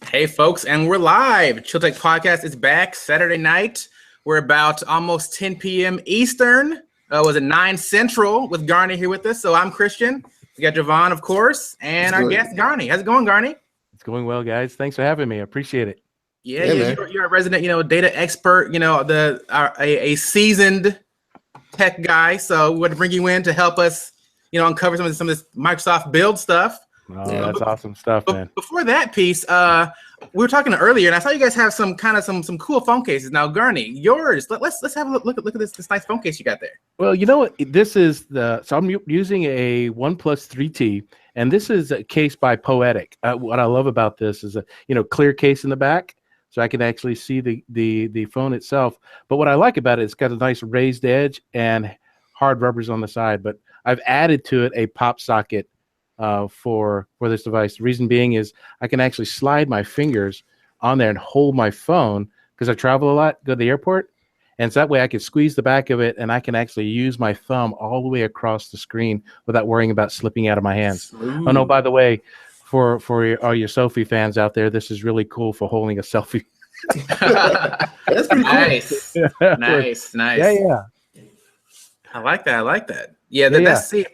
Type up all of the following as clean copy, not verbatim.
Hey, folks, and we're live. Chill Tech Podcast is back Saturday night. We're about almost 10 p.m. Eastern. Was it 9 Central with Garnie here with us? So I'm Christian. We got Javon, of course, and our guest, Garnie. How's it going, Garnie? It's going well, guys. Thanks for having me. I appreciate it. Yeah, you're a resident, data expert, a seasoned tech guy. So we want to bring you in to help us, uncover some of this Microsoft build stuff. Oh, yeah, that's awesome stuff, man. Before that piece, we were talking earlier, and I saw you guys have some cool phone cases. Now, Garnie, yours. Let's have a look at this nice phone case you got there. Well, you know what? This is so I'm using a OnePlus 3T, and this is a case by Poetic. What I love about this is a clear case in the back, so I can actually see the phone itself. But what I like about it, it's got a nice raised edge and hard rubbers on the side. But I've added to it a pop socket for this device. The reason being is I can actually slide my fingers on there and hold my phone because I travel a lot, go to the airport, and so that way I can squeeze the back of it and I can actually use my thumb all the way across the screen without worrying about slipping out of my hands. Ooh. Oh no, by the way, for all your selfie fans out there, this is really cool for holding a selfie. That's pretty nice. Cool. Nice. Yeah. I like that. Yeah, that's see.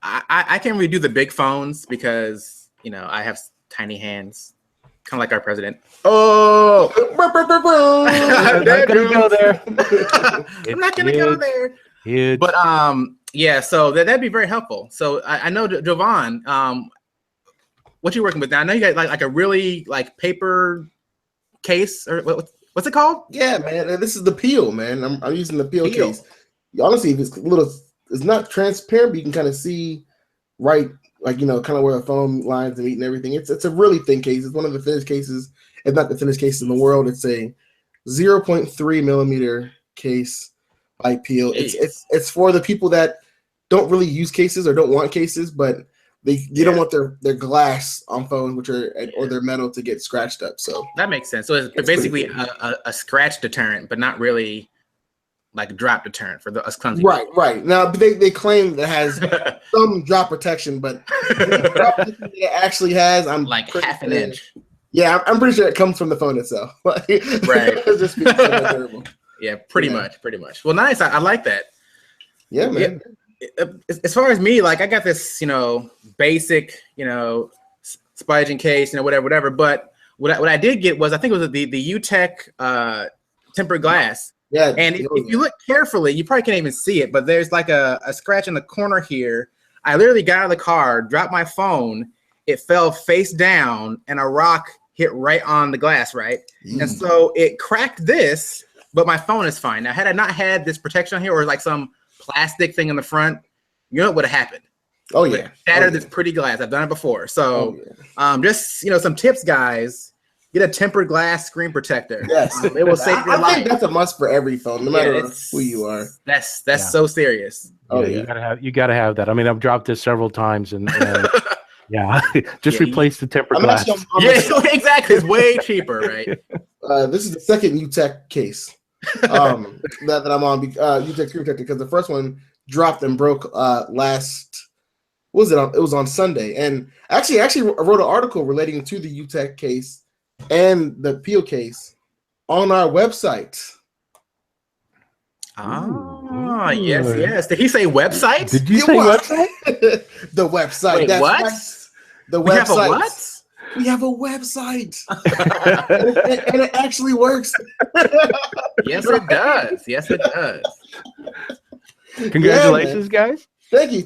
I can't really do the big phones because, I have tiny hands, kind of like our president. Oh, I'm not going to go there. I'm not going to go there. Huge. But, yeah, so that'd be very helpful. So I know, Javon, what you working with now? I know you got like a really paper case, or what's it called? Yeah, man. This is the Peel, man. I'm using the Peel case. Honestly, if it's not transparent, but you can kind of see right, kind of where the phone lines meet and everything. It's a really thin case. It's one of the thinnest cases, if not the thinnest case in the world. It's a 0.3 millimeter case by Peel. It's for the people that don't really use cases or don't want cases, but they don't want their glass on phones, or their metal to get scratched up. So that makes sense. So it's basically a scratch deterrent, but not really like drop deterrent for us clumsy. Right. Now they claim it has some drop protection, but the drop protection it actually has, I'm like half an inch. Yeah, I'm pretty sure it comes from the phone itself. Right. It's just terrible. Yeah, pretty much. Well, nice. I like that. Yeah, man. Yeah. As far as me, I got this, basic, spiging case, whatever. But what I did get was, I think it was the UTech tempered glass. Yeah, and if you look carefully, you probably can't even see it, but there's like a scratch in the corner here. I literally got out of the car, dropped my phone, it fell face down, and a rock hit right on the glass, right? And so it cracked this, but my phone is fine. Now, had I not had this protection on here, or like some plastic thing in the front, what would have happened? Oh, yeah. Shattered this pretty glass. I've done it before. So just, some tips, guys. Get a tempered glass screen protector. Yes, it will save your life. I think that's a must for every phone, no matter who you are. That's so serious. Oh yeah, you gotta have that. I mean, I've dropped this several times, and just replace the tempered glass. Exactly. It's way cheaper, right? This is the second UTech case that I'm on. UTech screen protector, because the first one dropped and broke last. What was it? It was on Sunday, and actually, I wrote an article relating to the UTech case and the Peel case on our website. Oh, yes. Did he say website? Did you say website? The website. Wait, that's what? right. The website. What? We have a website. and it actually works. Yes, it does. Congratulations, guys. Thank you.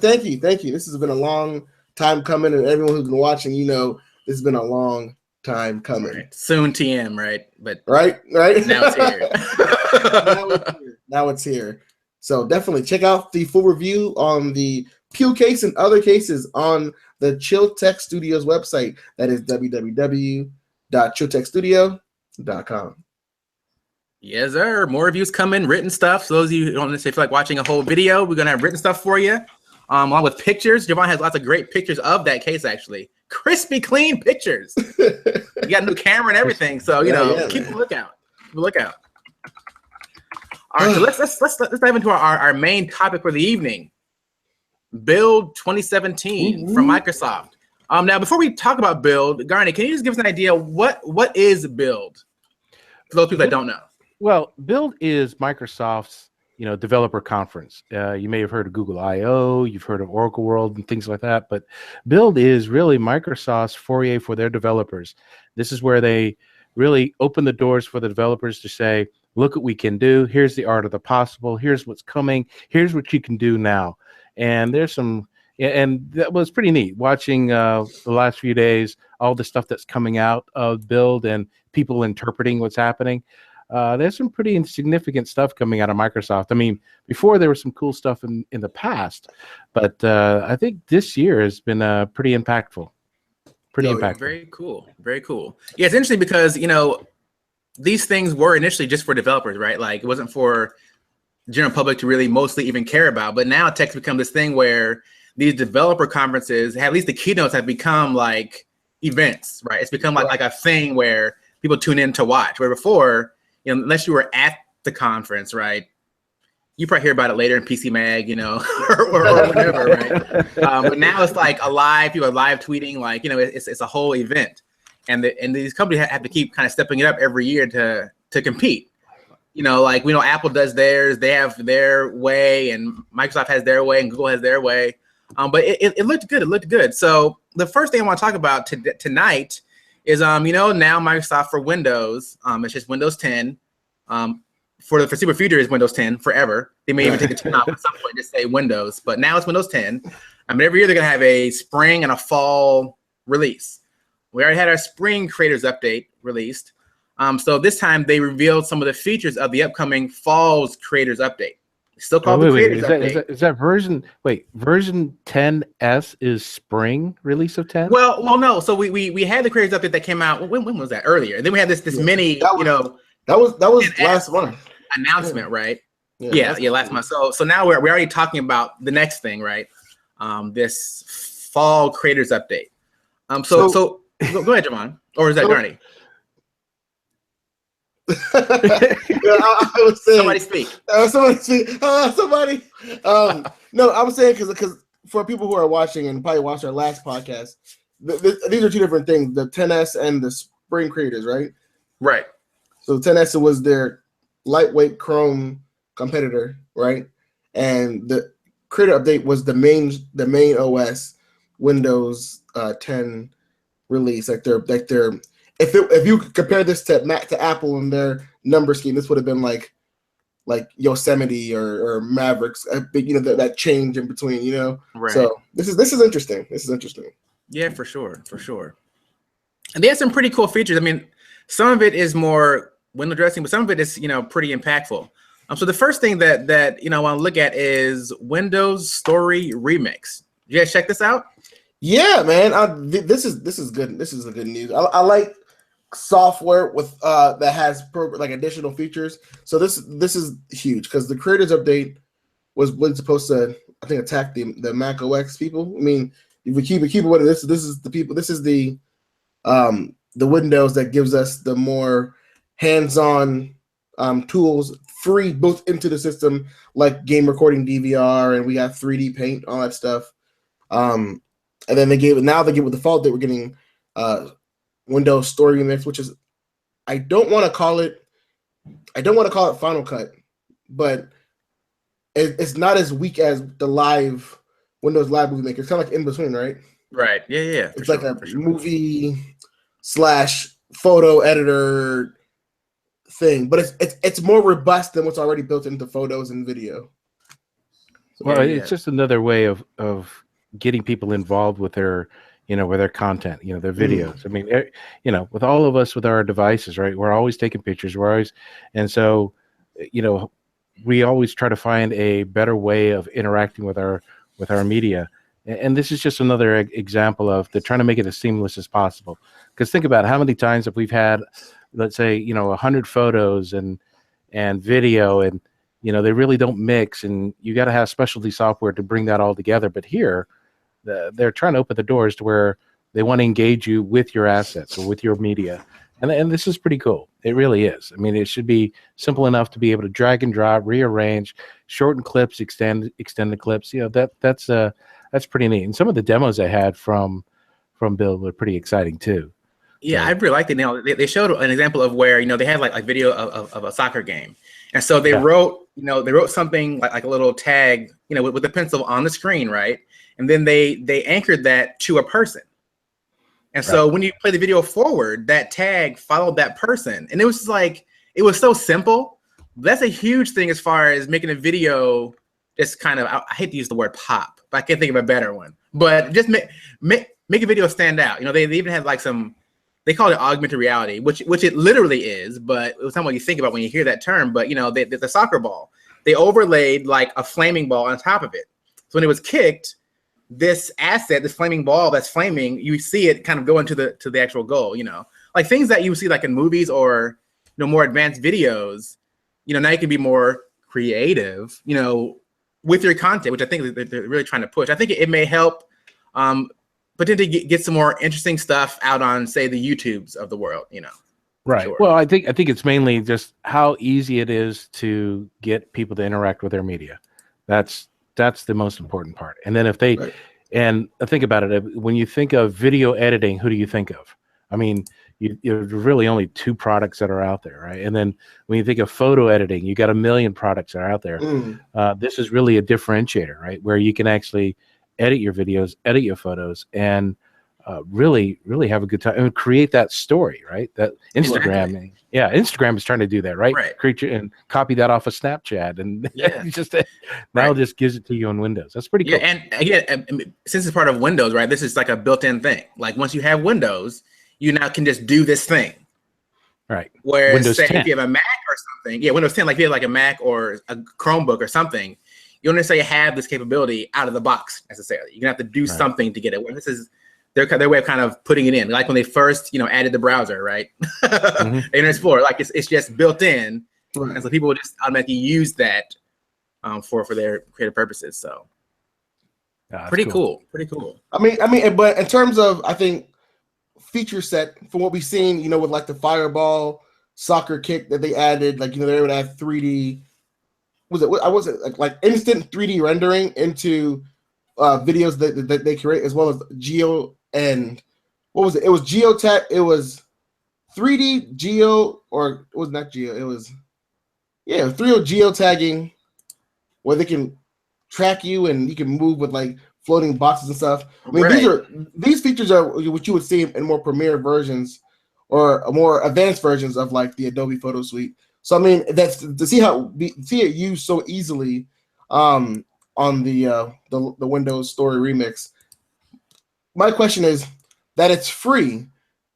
This has been a long time coming, and everyone who's been watching, this has been a long time coming. Right. Soon TM, right? But right. Now it's here. Now it's here. So definitely check out the full review on the Peel case and other cases on the Chill Tech Studios website. That is www.chilltechstudio.com. Yes, sir. More reviews coming, written stuff. So those of you who don't necessarily feel like watching a whole video, we're gonna have written stuff for you, along with pictures. Javon has lots of great pictures of that case, actually. Crispy, clean pictures. You got a new camera and everything, so keep a lookout. All right, so let's dive into our main topic for the evening. Build 2017 from Microsoft. Now, before we talk about Build, Garnie, can you just give us an idea what is Build for those people that don't know? Well, Build is Microsoft's developer conference. You may have heard of Google I/O, you've heard of Oracle World and things like that, but Build is really Microsoft's foray for their developers. This is where they really open the doors for the developers to say, look what we can do. Here's the art of the possible. Here's what's coming. Here's what you can do now. And there's some, and that was pretty neat watching the last few days, all the stuff that's coming out of Build and people interpreting what's happening. There's some pretty significant stuff coming out of Microsoft. I mean, before there was some cool stuff in the past, but I think this year has been pretty impactful. Pretty impactful. Very cool. Very cool. Yeah, it's interesting because, these things were initially just for developers, right? Like it wasn't for the general public to really mostly even care about. But now tech's become this thing where these developer conferences, at least the keynotes, have become like events, right? It's become like a thing where people tune in to watch. Where before, unless you were at the conference, right? You probably hear about it later in PC Mag, or whatever, right? But now it's like people are live tweeting, like, it's a whole event. And these companies have to keep kind of stepping it up every year to compete. Like we know Apple does theirs, they have their way, and Microsoft has their way, and Google has their way. But it looked good. It looked good. So the first thing I want to talk about tonight is, now Microsoft for Windows, it's just Windows 10. For the foreseeable future is Windows 10 forever. They may even take the 10 off at some point to say Windows, but now it's Windows 10. Every year they're going to have a spring and a fall release. We already had our spring creators update released. So this time they revealed some of the features of the upcoming fall's creators update. It's still called the creators update. Is that version 10S is spring release of 10? Well, no. So we had the creators update that came out. When was that? Earlier. And then we had this mini, that was last month announcement, right? Yeah, last month. So now we're already talking about the next thing, right? This fall creators update. So go ahead, Javon. Or is that Garnie? I was saying, somebody speak. Somebody speak. Somebody. No, I was saying because for people who are watching and probably watched our last podcast, these are two different things: the 10S and the spring creators, right? Right. So 10S was their lightweight Chrome competitor, right? And the creator update was the main OS Windows 10 release. Like their if you compare this to Apple and their number scheme, this would have been like Yosemite or Mavericks, that change in between, Right. So this is interesting. This is interesting. Yeah, for sure. And they have some pretty cool features. I mean, some of it is more window dressing, but some of it is, pretty impactful. So the first thing that I want to look at is Windows Story Remix. You guys check this out? Yeah, man. This is good. This is a good news. I like software with that has additional features. So this is huge because the creators update was supposed to, I think, attack the Mac OS people. I mean, if we keep it what it is, this is the people. This is the Windows that gives us the more hands-on tools free built into the system, like game recording DVR, and we got 3D paint, all that stuff. And then they gave with the default that we're getting Windows Story Remix, which is I don't want to call it Final Cut, but it's not as weak as the Windows Live Movie Maker. It's kind of like in between, right? Right. Yeah. It's like a movie / photo editor thing, but it's more robust than what's already built into photos and video. So, well, it's just another way of getting people involved with their with their content, their videos. I mean, with all of us with our devices, right? We're always taking pictures. And so, we always try to find a better way of interacting with our media. And this is just another example of they're trying to make it as seamless as possible. Because think about how many times have we've had, let's say, 100 photos and video, and they really don't mix, and you got to have specialty software to bring that all together. But here, they're trying to open the doors to where they want to engage you with your assets or with your media, and this is pretty cool. It really is. I mean, it should be simple enough to be able to drag and drop, rearrange, shorten clips, extend the clips. That's pretty neat. And some of the demos I had from from Bill were pretty exciting too. Yeah, I really liked it. Now they showed an example of where they had like video of a soccer game, and so they wrote something like a little tag with a pencil on the screen, right? And then they anchored that to a person, and so when you play the video forward, that tag followed that person, and it was it was so simple. That's a huge thing as far as making a video just kind of, I hate to use the word pop, but I can't think of a better one. But just make a video stand out. They even had like some, they call it augmented reality, which it literally is, but it was something what you think about when you hear that term. But the soccer ball, they overlaid like a flaming ball on top of it. So when it was kicked, this asset, this flaming ball that's flaming, you see it kind of go into the actual goal. Like things that you see like in movies or more advanced videos. Now you can be more creative, with your content, which I think they're really trying to push. I think it may help potentially get some more interesting stuff out on, say, the YouTubes of the world, Right. Sure. Well, I think it's mainly just how easy it is to get people to interact with their media. That's the most important part. And then if they, and think about it, when you think of video editing, who do you think of? I mean, there's really only 2 products that are out there, right? And then when you think of photo editing, you got a million products that are out there. This is really a differentiator, right? Where you can actually edit your videos, edit your photos, and really have a good time and create that story, right? That Instagram, Instagram is trying to do that, right? Create and copy that off of Snapchat, and just now just gives it to you on Windows. That's pretty cool. Yeah, and again, since it's part of Windows, right? This is like a built-in thing. Like once you have Windows, you now can just do this thing. Right. Whereas Windows say 10. if you have a Mac or something, Windows 10, like if you have like a Mac or a Chromebook or something, you don't necessarily have this capability out of the box necessarily. You're gonna have to do something to get it. Well, this is their way of kind of putting it in. Like when they first, added the browser, right? Internet Explorer, like it's just built in. And so people will just automatically use that for their creative purposes. So pretty cool. Pretty cool. I mean, but in terms of, I think, feature set from what we've seen, with like the fireball soccer kick that they added, like they would add 3D. Was it like instant 3D rendering into videos that they create, as well as geo and what was it? It was geotag. It was 3D geo, or it was not geo. It was 3D geotagging, where they can track you and you can move with like floating boxes and stuff. I mean, these features are what you would see in more premier versions or more advanced versions of like the Adobe Photo Suite. So I mean, that's to see it used so easily on the Windows Story Remix. My question is that it's free.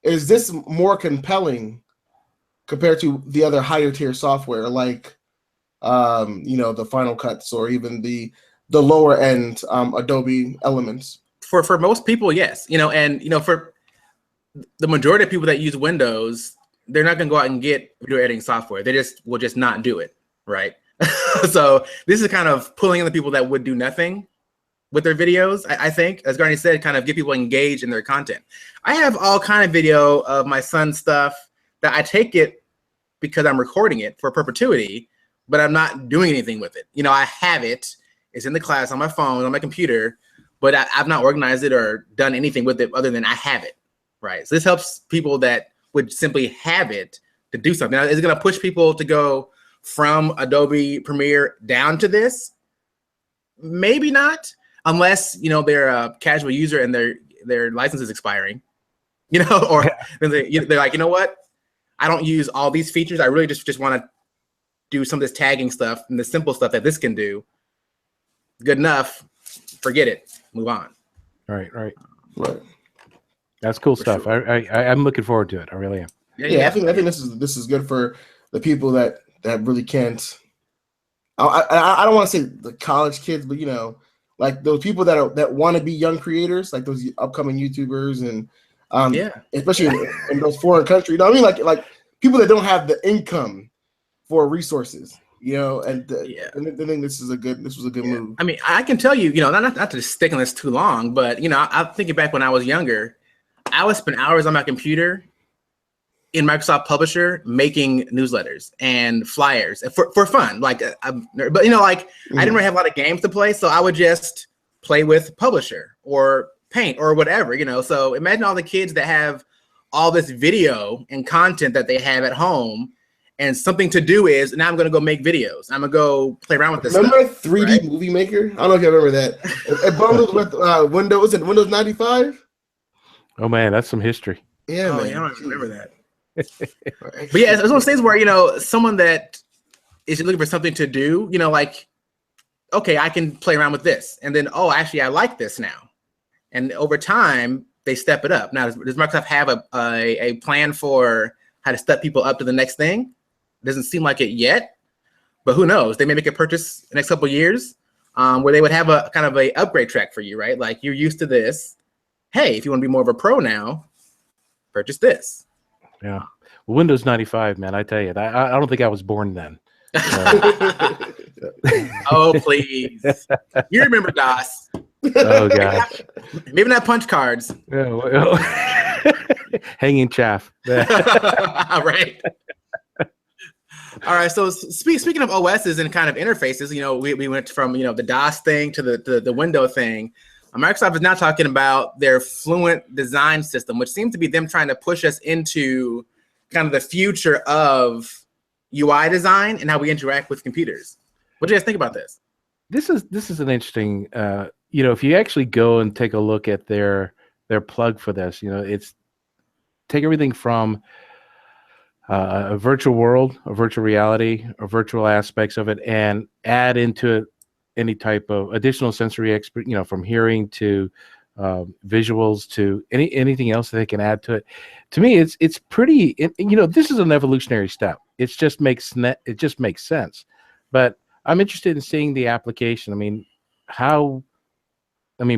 Is this more compelling compared to the other higher tier software like the Final Cuts or even the lower end Adobe Elements? For most people, yes. For the majority of people that use Windows, they're not going to go out and get video editing software. They will just not do it, right? So this is kind of pulling in the people that would do nothing with their videos. I think, as Garnie said, kind of get people engaged in their content. I have all kind of video of my son's stuff that I take it because I'm recording it for perpetuity, but I'm not doing anything with it. I have it. It's in the class on my phone, on my computer, but I've not organized it or done anything with it other than I have it, right? So this helps people that would simply have it to do something. Now, is it going to push people to go from Adobe Premiere down to this? Maybe not, unless they're a casual user and their license is expiring, or then they're like, what? I don't use all these features. I really just want to do some of this tagging stuff and the simple stuff that this can do. Good enough. Forget it. Move on. Right. That's cool stuff. Sure. I'm looking forward to it. I really am. Yeah. I think this is good for the people that really can't. I don't want to say the college kids, but like those people that want to be young creators, like those upcoming YouTubers and especially in those foreign countries. I mean, like people that don't have the income for resources. And I think this was a good move. I mean, I can tell you, not to stick on this too long, but I'm thinking back when I was younger, I would spend hours on my computer in Microsoft Publisher making newsletters and flyers for fun. Like, I didn't really have a lot of games to play, so I would just play with Publisher or Paint or whatever, you know. So imagine all the kids that have all this video and content that they have at home, and something to do is now I'm going to go make videos. I'm going to go play around with this. Remember stuff, 3D right? Movie Maker? I don't know if you remember that. It bundled with Windows and Windows 95. Oh man, that's some history. Yeah, man. Yeah, I don't even remember that. But yeah, it's one of those things where, you know, someone that is looking for something to do, you know, like, okay, I can play around with this, and then, oh, actually, I like this now, and over time they step it up. Now, does Microsoft have a plan for how to step people up to the next thing? It doesn't seem like it yet, but who knows? They may make a purchase in the next couple of years where they would have a kind of a upgrade track for you, right? Like, you're used to this. Hey, if you want to be more of a pro now, purchase this. Yeah. Windows 95, man, I tell you, I don't think I was born then. Oh, please. You remember DOS. Oh, gosh. Maybe not punch cards. Yeah, well, hanging chaff. Right. All right. So speaking of OSs and kind of interfaces, you know, we went from, you know, the DOS thing to the window thing. Microsoft is now talking about their Fluent design system, which seems to be them trying to push us into kind of the future of UI design and how we interact with computers. What do you guys think about this? This is an interesting, you know, if you actually go and take a look at their plug for this, you know, it's take everything from a virtual world, a virtual reality, or virtual aspects of it, and add into it any type of additional sensory expert, you know, from hearing to visuals to anything else that they can add to it. To me, it's pretty. You know, this is an evolutionary step. It just makes sense. But I'm interested in seeing the application. I mean,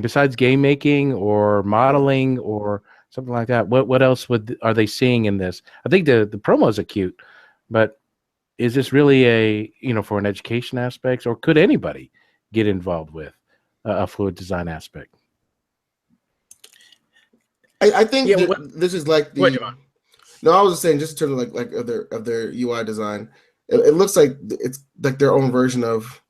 besides game making or modeling or something like that, what else are they seeing in this? I think the promos are cute, but is this really for an education aspect, or could anybody get involved with a fluid design aspect? I think this is like the. No, I was just saying, just in terms of like of their UI design, it looks like it's like their own version of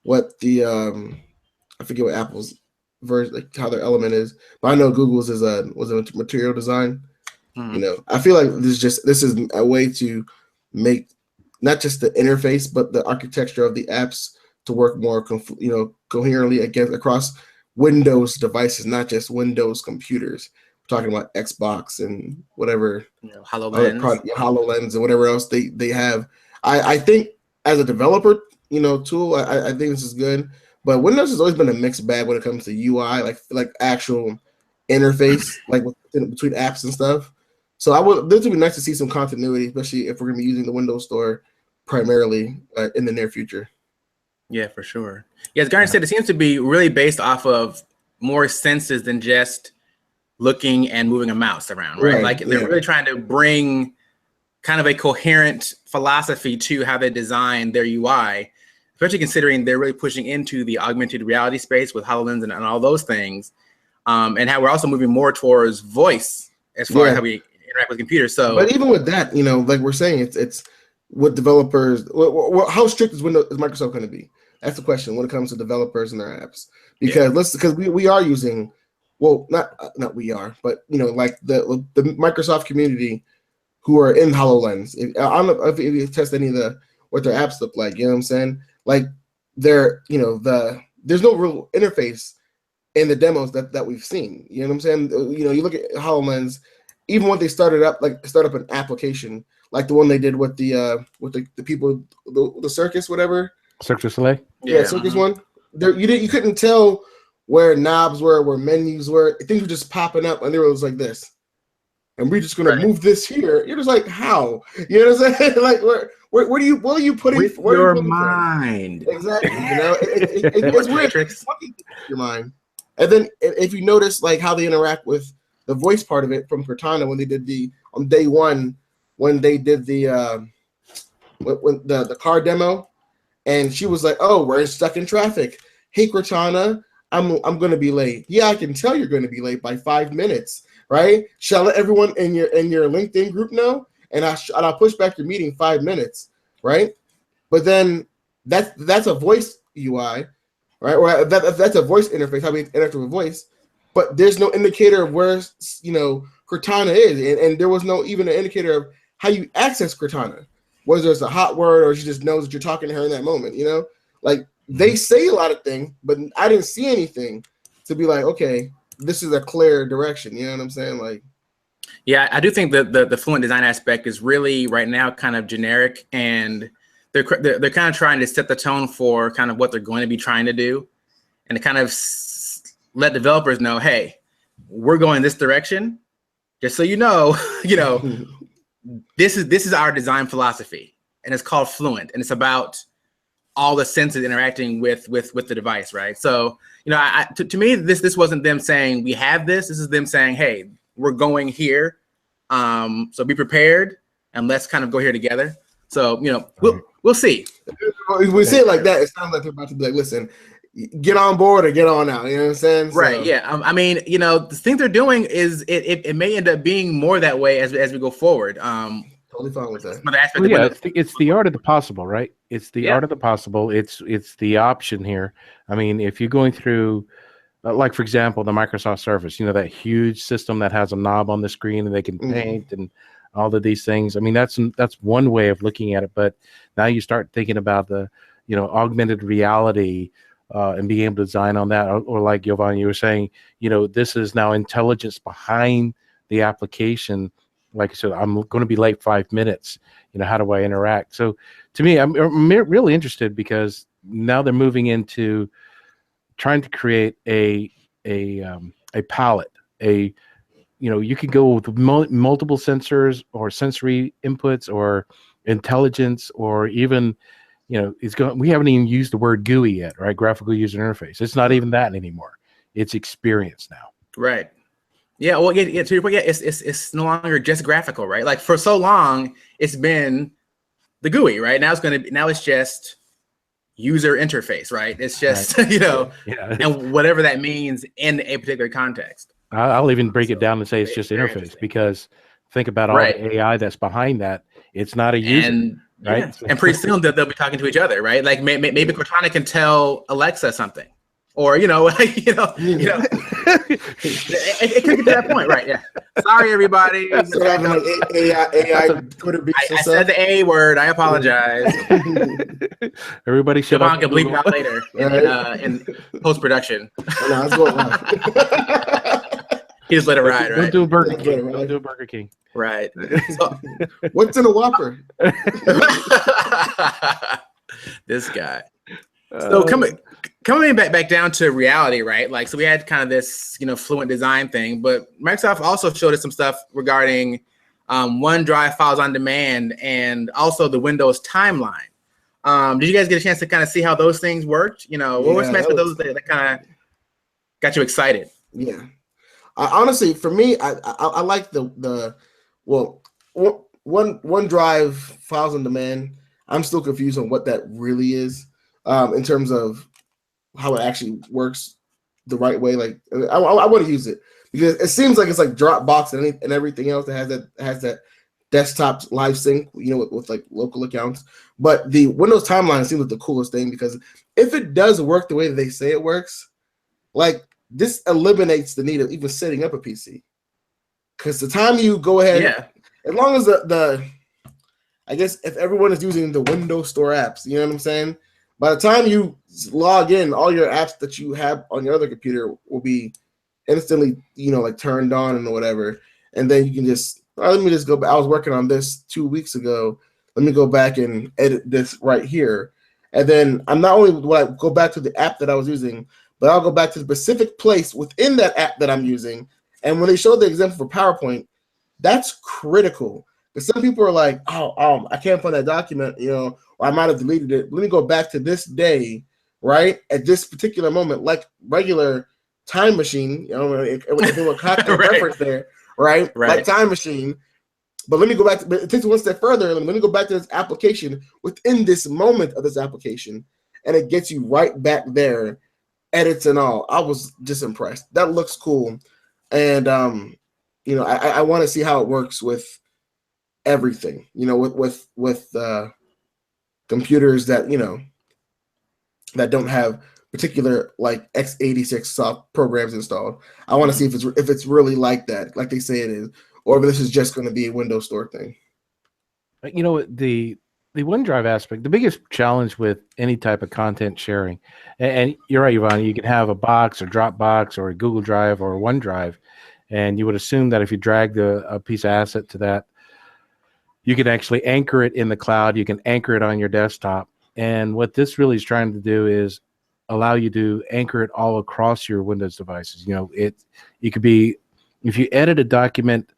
what the I forget what Apple's version, like how their Element is, but I know Google's was a material design. You know, I feel like this is a way to make not just the interface but the architecture of the apps to work more coherently across Windows devices, not just Windows computers. We're talking about Xbox and whatever, HoloLens and whatever else they have. I think as a developer, tool, I think this is good. But Windows has always been a mixed bag when it comes to UI, like actual interface, like between apps and stuff. So this would be nice to see some continuity, especially if we're going to be using the Windows Store primarily in the near future. Yeah, for sure. Yeah, as Garnie said, it seems to be really based off of more senses than just looking and moving a mouse around, right? Like they're really trying to bring kind of a coherent philosophy to how they design their UI, especially considering they're really pushing into the augmented reality space with HoloLens and all those things, and how we're also moving more towards voice as far as how we interact with computers. So, but even with that, like we're saying, it's what developers. How strict is Microsoft going to be? That's the question when it comes to developers and their apps. Because we are using, well, not we are, but like the Microsoft community who are in HoloLens. I don't know if you test any of what their apps look like. You know what I'm saying? Like there's no real interface in the demos that we've seen. You know what I'm saying? You look at HoloLens, even when they start up an application like the one they did with the people, the circus, whatever. Cirque Du Soleil. Yeah, circus one. You couldn't tell where knobs were, where menus were. Things were just popping up, and they was like this. And we're just gonna move this here. You're just like, how? You know what I'm saying? Like, what are you putting? With your mind. Exactly. It's weird. Your mind. And then if you notice, like how they interact with the voice part of it from Cortana when they did on day one when they did the car demo, and she was like, "Oh, we're stuck in traffic. Hey, Cortana, I'm gonna be late. Yeah, I can tell you're gonna be late by 5 minutes." Right? Shall I let everyone in your LinkedIn group know? And I'll push back your meeting 5 minutes, right? But then that's a voice UI, right? Or that's a voice interface, how we interact with voice. but there's no indicator of where, you know, Cortana is, and there was no even an indicator of how you access Cortana. Whether it's a hot word or she just knows that you're talking to her in that moment, you know? Like, they say a lot of things, but I didn't see anything to be like, okay, this is a clear direction. You know what I'm saying? Like, yeah, I do think that the Fluent design aspect is really right now kind of generic, and they're kind of trying to set the tone for kind of what they're going to be trying to do, and to kind of let developers know, hey, we're going this direction. Just so you know, this is our design philosophy, and it's called Fluent, and it's about all the senses interacting with the device, right? So, you know, to me, this wasn't them saying we have this. This is them saying, hey, we're going here. So be prepared, and let's kind of go here together. So, you know, we'll see. If we say it like that, it sounds like they're about to be like, listen, get on board or get on out. You know what I'm saying? Right. So, yeah. I mean, you know, the thing they're doing is it may end up being more that way as we go forward. Totally fine with that. Well, yeah, it's the art of the possible, right? It's the art of the possible. It's the option here. I mean, if you're going through, like, for example, the Microsoft Surface, you know, that huge system that has a knob on the screen and they can paint and all of these things. I mean, that's one way of looking at it. But now you start thinking about the, you know, augmented reality and being able to design on that. Or like Giovanni, you were saying, you know, this is now intelligence behind the application. Like I said, I'm going to be late 5 minutes. You know, how do I interact? So to me, I'm really interested because now they're moving into trying to create a palette. You know, you could go with multiple sensors or sensory inputs or intelligence, or even, you know, we haven't even used the word GUI yet, right? Graphical user interface. It's not even that anymore. It's experience now. Right. Yeah, well, yeah. To your point, yeah, it's no longer just graphical, right? Like, for so long, it's been the GUI, right? Now it's just user interface, right? It's just you know, and whatever that means in a particular context. I'll even break it down and say it's just interface, because think about all the AI that's behind that. It's not a user, right? Yeah. And pretty soon they'll be talking to each other, right? Like maybe Cortana can tell Alexa something. Or, you know, like, you know, it could get to that point, right? Yeah. Sorry, everybody. So having like AI Twitter beats I said the A word. I apologize. Everybody shut up. Can bleep it out later in post production. He just let it ride, right? Don't do a Burger King. Don't do a Burger King. Right. So, what's in a Whopper? This guy. So coming back down to reality, right? Like, so we had kind of this, you know, Fluent design thing, but Microsoft also showed us some stuff regarding OneDrive Files on Demand and also the Windows timeline. Did you guys get a chance to kind of see how those things worked? You know, what were some aspects of those that kind of got you excited? Yeah. Honestly, for me, I like the OneDrive Files on Demand. I'm still confused on what that really is. In terms of how it actually works the right way. Like, I want to use it because it seems like it's like Dropbox and everything else that has that desktop live sync, you know, with like local accounts. But the Windows timeline seems like the coolest thing, because if it does work the way that they say it works, like, this eliminates the need of even setting up a PC. Because the time you go ahead, as long as I guess if everyone is using the Windows Store apps, you know what I'm saying? By the time you log in, all your apps that you have on your other computer will be instantly, you know, like turned on and whatever. And then you can just, let me just go back. I was working on this 2 weeks ago. Let me go back and edit this right here. And then I'm not only will I go back to the app that I was using, but I'll go back to the specific place within that app that I'm using. And when they showed the example for PowerPoint, that's critical. Because some people are like, oh, I can't find that document, you know, or I might have deleted it. Let me go back to this day, right, at this particular moment, like regular Time Machine, you know, if it were content reference there, right, like Time Machine. But let me go back to, it takes it one step further. Let me go back to this application within this moment of this application, and it gets you right back there, edits and all. I was just impressed. That looks cool. And, you know, I want to see how it works with everything, you know, with computers that, you know, that don't have particular like x86 soft programs installed. I want to see if it's really like that, like they say it is, or if this is just going to be a Windows Store thing. You know, the OneDrive aspect, the biggest challenge with any type of content sharing, and you're right, Yvonne, you can have a box or Dropbox or a Google Drive or a OneDrive, and you would assume that if you drag a piece of asset to that, you can actually anchor it in the cloud, you can anchor it on your desktop. And what this really is trying to do is allow you to anchor it all across your Windows devices. You know, it could be, if you edit a document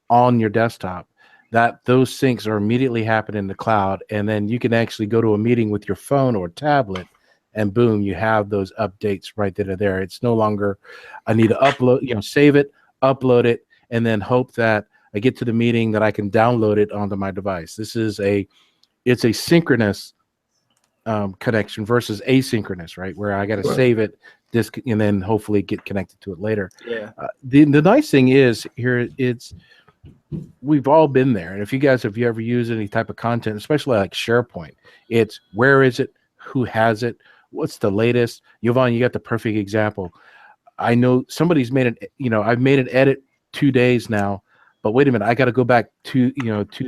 on your desktop, that those syncs are immediately happening in the cloud, and then you can actually go to a meeting with your phone or tablet, and boom, you have those updates right there. It's no longer, I need to upload, you know, save it, upload it, and then hope that I get to the meeting that I can download it onto my device. It's a synchronous connection versus asynchronous, right? Where I got to save it, and then hopefully get connected to it later. Yeah. The nice thing is here, we've all been there. And if you ever used any type of content, especially like SharePoint, it's where is it? Who has it? What's the latest? Yvonne, you got the perfect example. I know somebody's I've made an edit 2 days now, but wait a minute, I got to go back 2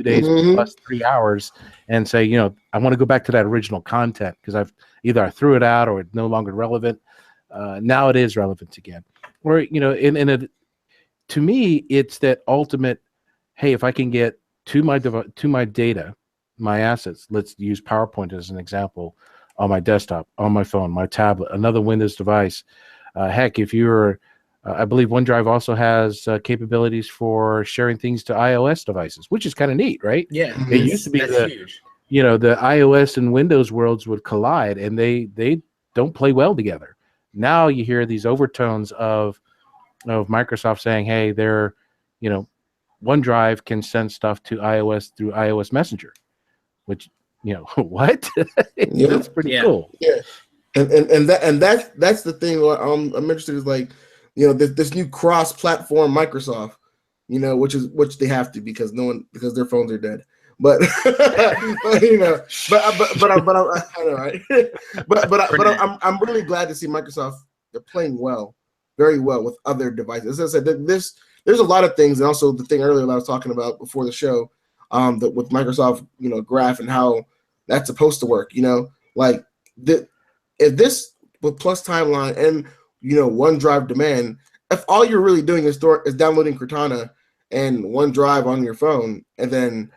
days plus 3 hours and say, I want to go back to that original content because I threw it out or it's no longer relevant. Now it is relevant again. Or, to me, it's that ultimate, hey, if I can get to my data, my assets, let's use PowerPoint as an example, on my desktop, on my phone, my tablet, another Windows device. Heck, if you're, I believe OneDrive also has capabilities for sharing things to iOS devices, which is kind of neat, right? Yeah, it used to be huge. The iOS and Windows worlds would collide, and they don't play well together. Now you hear these overtones of Microsoft saying, hey, OneDrive can send stuff to iOS through iOS Messenger, which, what? That's pretty cool. Yeah. And that's the thing. I'm interested is like, this new cross-platform Microsoft, which they have to because their phones are dead. But I know, right? but I'm really glad to see Microsoft. They're playing very well with other devices. As I said, there's a lot of things, and also the thing earlier that I was talking about before the show, that with Microsoft, Graph and how that's supposed to work. Like if this with Plus Timeline and OneDrive Demand, if all you're really doing is downloading Cortana and OneDrive on your phone, and then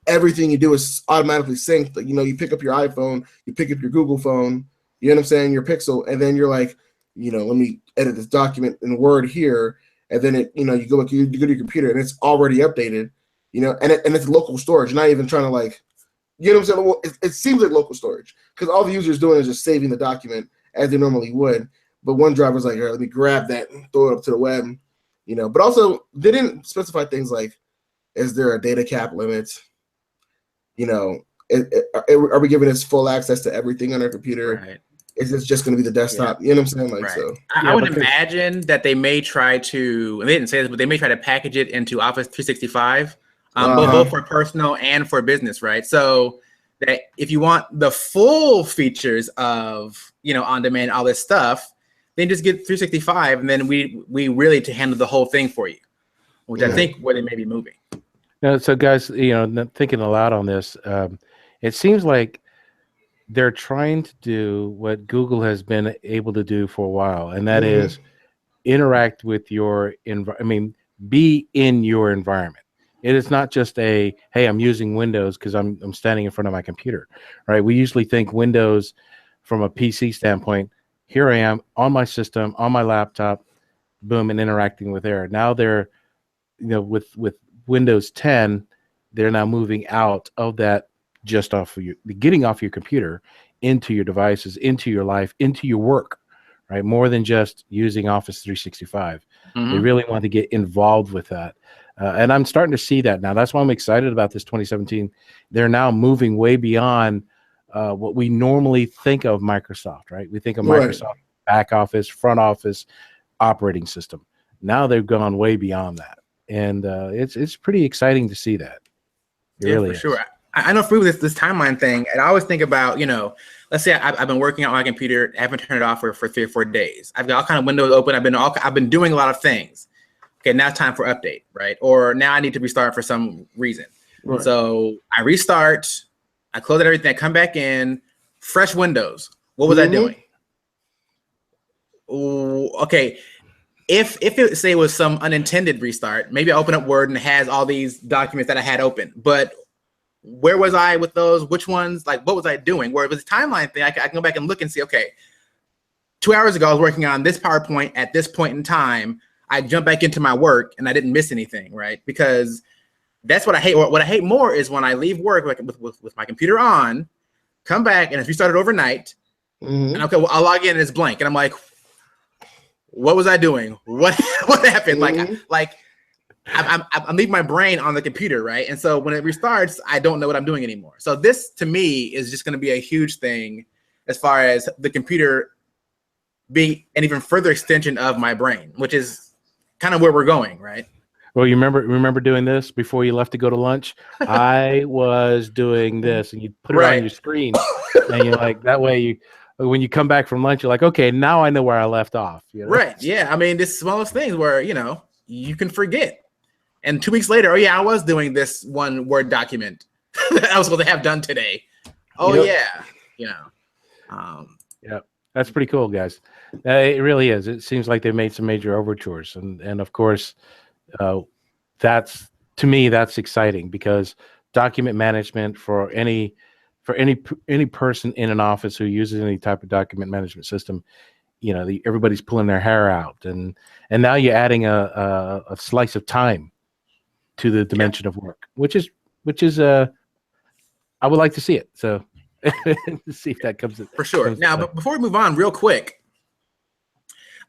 everything you do is automatically synced. Like, you pick up your iPhone, you pick up your Google phone, you know what I'm saying, your Pixel, and then you're like, let me edit this document in Word here, and then it, you go to your computer and it's already updated, and it's local storage. You're not even trying to like, you know what I'm saying? Well, it seems like local storage because all the user's doing is just saving the document as they normally would. But OneDrive was like, all right, let me grab that and throw it up to the web, But also, they didn't specify things like, is there a data cap limit? Are we giving us full access to everything on our computer? Right. Is this just going to be the desktop? You know what I'm saying? Like, right. so. I would imagine that they may try to, and they didn't say this, but they may try to package it into Office 365, both for personal and for business, right? So that if you want the full features of, on demand, all this stuff, then just get 365, and then we really to handle the whole thing for you, which I think where they may be moving. So guys, thinking aloud on this, it seems like they're trying to do what Google has been able to do for a while, and that is interact with your be in your environment. It is not just hey, I'm using Windows because I'm standing in front of my computer, right? We usually think Windows from a PC standpoint. Here I am on my system, on my laptop, boom, and interacting with there. Now they're, with Windows 10, they're now moving out of that, just off of getting off your computer into your devices, into your life, into your work, right? More than just using Office 365. They really want to get involved with that. And I'm starting to see that now. That's why I'm excited about this 2017. They're now moving way beyond what we normally think of Microsoft, right? We think of Microsoft back office, front office, operating system. Now they've gone way beyond that. And it's pretty exciting to see that. It really for is. sure. I know for me with this timeline thing, and I always think about, let's say I've been working on my computer, I haven't turned it off for 3 or 4 days. I've got all kind of windows open. I've been doing a lot of things. Okay, now it's time for update, right? Or now I need to restart for some reason. Right. So I restart, I close everything, I come back in, fresh windows. What was I doing? Ooh, okay. If it say it was some unintended restart, maybe I open up Word and it has all these documents that I had open, but where was I with those? Which ones? Like, what was I doing? Where it was a timeline thing, I can go back and look and see, okay, 2 hours ago, I was working on this PowerPoint at this point in time. I jump back into my work and I didn't miss anything, right? Because that's what I hate. What I hate more is when I leave work with my computer on, come back, and if you started overnight, and okay, well, I'll log in and it's blank. And I'm like, what was I doing? What happened? I'm leaving my brain on the computer, right? And so when it restarts, I don't know what I'm doing anymore. So this, to me, is just going to be a huge thing as far as the computer being an even further extension of my brain, which is kind of where we're going, right? Well, you remember doing this before you left to go to lunch? I was doing this, and you put it on your screen, and you're like, that way when you come back from lunch, you're like, okay, now I know where I left off. Right. Yeah. I mean, this smallest things where, you can forget. And 2 weeks later, oh yeah, I was doing this one Word document that I was supposed to have done today. Oh yeah. Yeah, that's pretty cool, guys. It really is. It seems like they made some major overtures, and of course, that's, to me, that's exciting, because document management for any person in an office who uses any type of document management system, everybody's pulling their hair out, and now you're adding a slice of time to the dimension of work, which is I would like to see it. So see if that comes for sure. Now, but before we move on, real quick,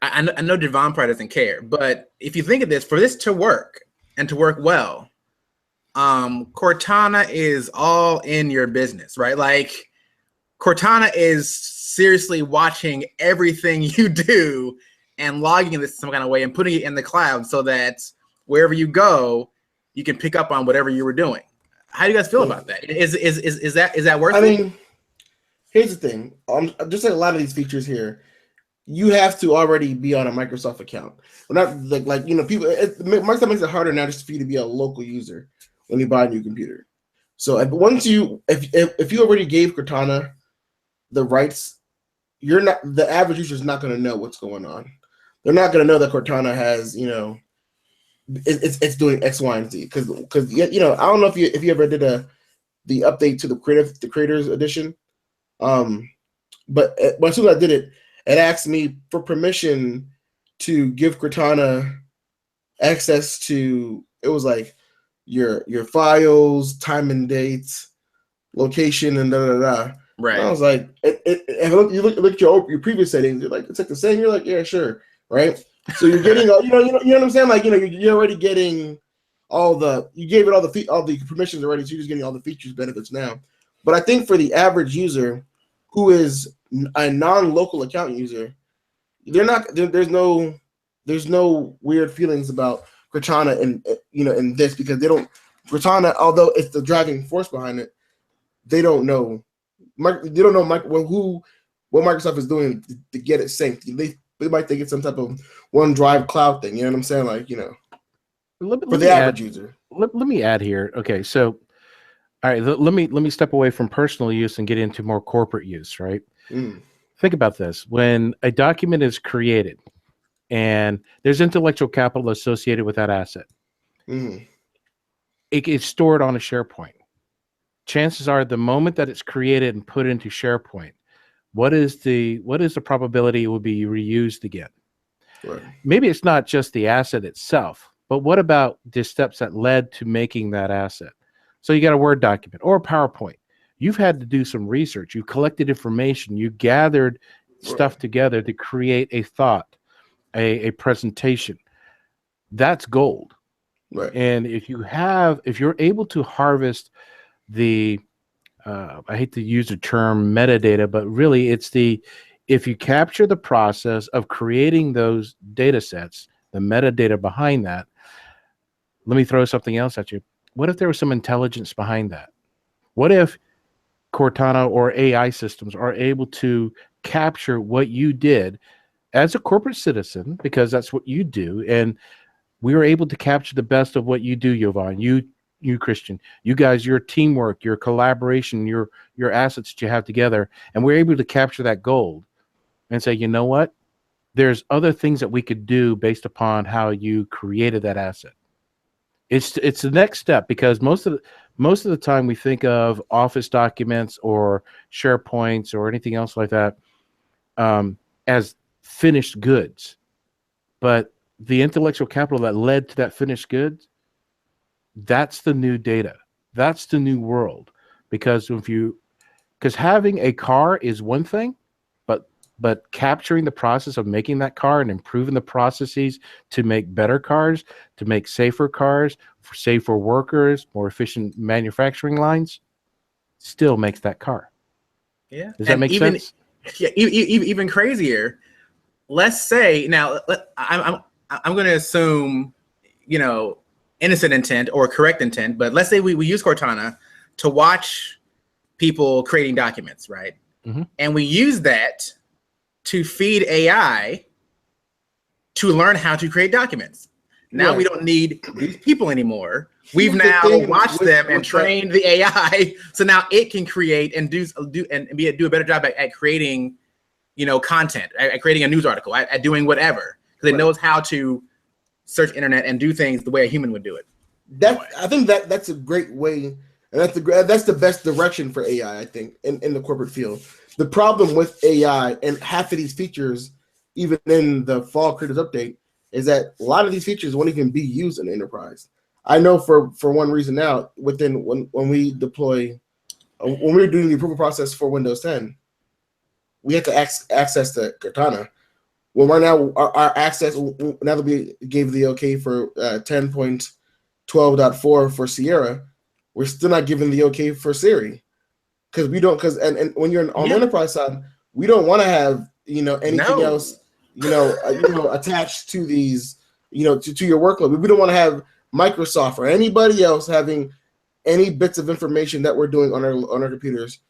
I know Devon probably doesn't care, but if you think of this, for this to work and to work well, Cortana is all in your business, right? Like, Cortana is seriously watching everything you do and logging in this some kind of way and putting it in the cloud so that wherever you go, you can pick up on whatever you were doing. How do you guys feel about that? Is that worth it? I mean, here's the thing. Just like a lot of these features here, you have to already be on a Microsoft account. We're not people. Microsoft makes it harder now just for you to be a local user when you buy a new computer. So if you already gave Cortana the rights, the average user is not going to know what's going on. They're not going to know that Cortana has it's doing X, Y, and Z because I don't know if you ever did the update to the Creators Edition, but as soon as I did it, it asked me for permission to give Cortana access to, it was like your files, time and dates, location, and da. Right. And I was like, you look at your previous settings, you're like, it's like the same. You're like, yeah, sure, right. So you're getting, you know what I'm saying? Like, you're already getting you gave it all the permissions already, so you're just getting all the features benefits now. But I think for the average user who is a non-local account user, there's no weird feelings about Cortana in this, because Cortana, although it's the driving force behind it, they don't know what Microsoft is doing to get it synced. They might think it's some type of OneDrive cloud thing. You know what I'm saying? Like, for the average user. Let me add here. Okay, so all right, let me step away from personal use and get into more corporate use, right? Think about this. When a document is created and there's intellectual capital associated with that asset, it is stored on a SharePoint. Chances are, the moment that it's created and put into SharePoint, what is the probability it will be reused again? Right. Maybe it's not just the asset itself, but what about the steps that led to making that asset? So you got a Word document or a PowerPoint. You've had to do some research. You collected information. You gathered stuff together to create a thought, a presentation. That's gold. Right. And if you're able to harvest the I hate to use the term metadata, but really if you capture the process of creating those data sets, the metadata behind that, let me throw something else at you. What if there was some intelligence behind that? What if Cortana or AI systems are able to capture what you did as a corporate citizen, because that's what you do, and we were able to capture the best of what you do, Jovan, you Christian, you guys, your teamwork, your collaboration, your assets that you have together, and we're able to capture that gold and say, you know what? There's other things that we could do based upon how you created that asset. It's the next step, because most of the time we think of Office documents or SharePoints or anything else like that as finished goods, but the intellectual capital that led to that finished goods, that's the new data. That's the new world. Because having a car is one thing, but capturing the process of making that car and improving the processes to make better cars, to make safer cars, for safer workers, more efficient manufacturing lines, still makes that car. Yeah. Does that make sense? Yeah, even crazier. Let's say now, I'm going to assume, innocent intent or correct intent, but let's say we use Cortana to watch people creating documents, right? Mm-hmm. And we use that to feed AI to learn how to create documents. Now we don't need these people anymore. We've now watched them and trained the AI, so now it can create and do a better job at creating, content, at creating a news article, at doing whatever, because it knows how to search internet and do things the way a human would do it. I think that's a great way, and that's the best direction for AI, I think, in the corporate field. The problem with AI and half of these features, even in the fall creators update, is that a lot of these features won't even be used in enterprise. I know for one reason now, when we deploy, when we were doing the approval process for Windows 10, we had to access the Cortana. Well, right now, our access, now that we gave the okay for 10.12.4 for Sierra, we're still not giving the okay for Siri. And when you're on the enterprise side, we don't want to have anything else attached to these to your workload. We don't want to have Microsoft or anybody else having any bits of information that we're doing on our computers.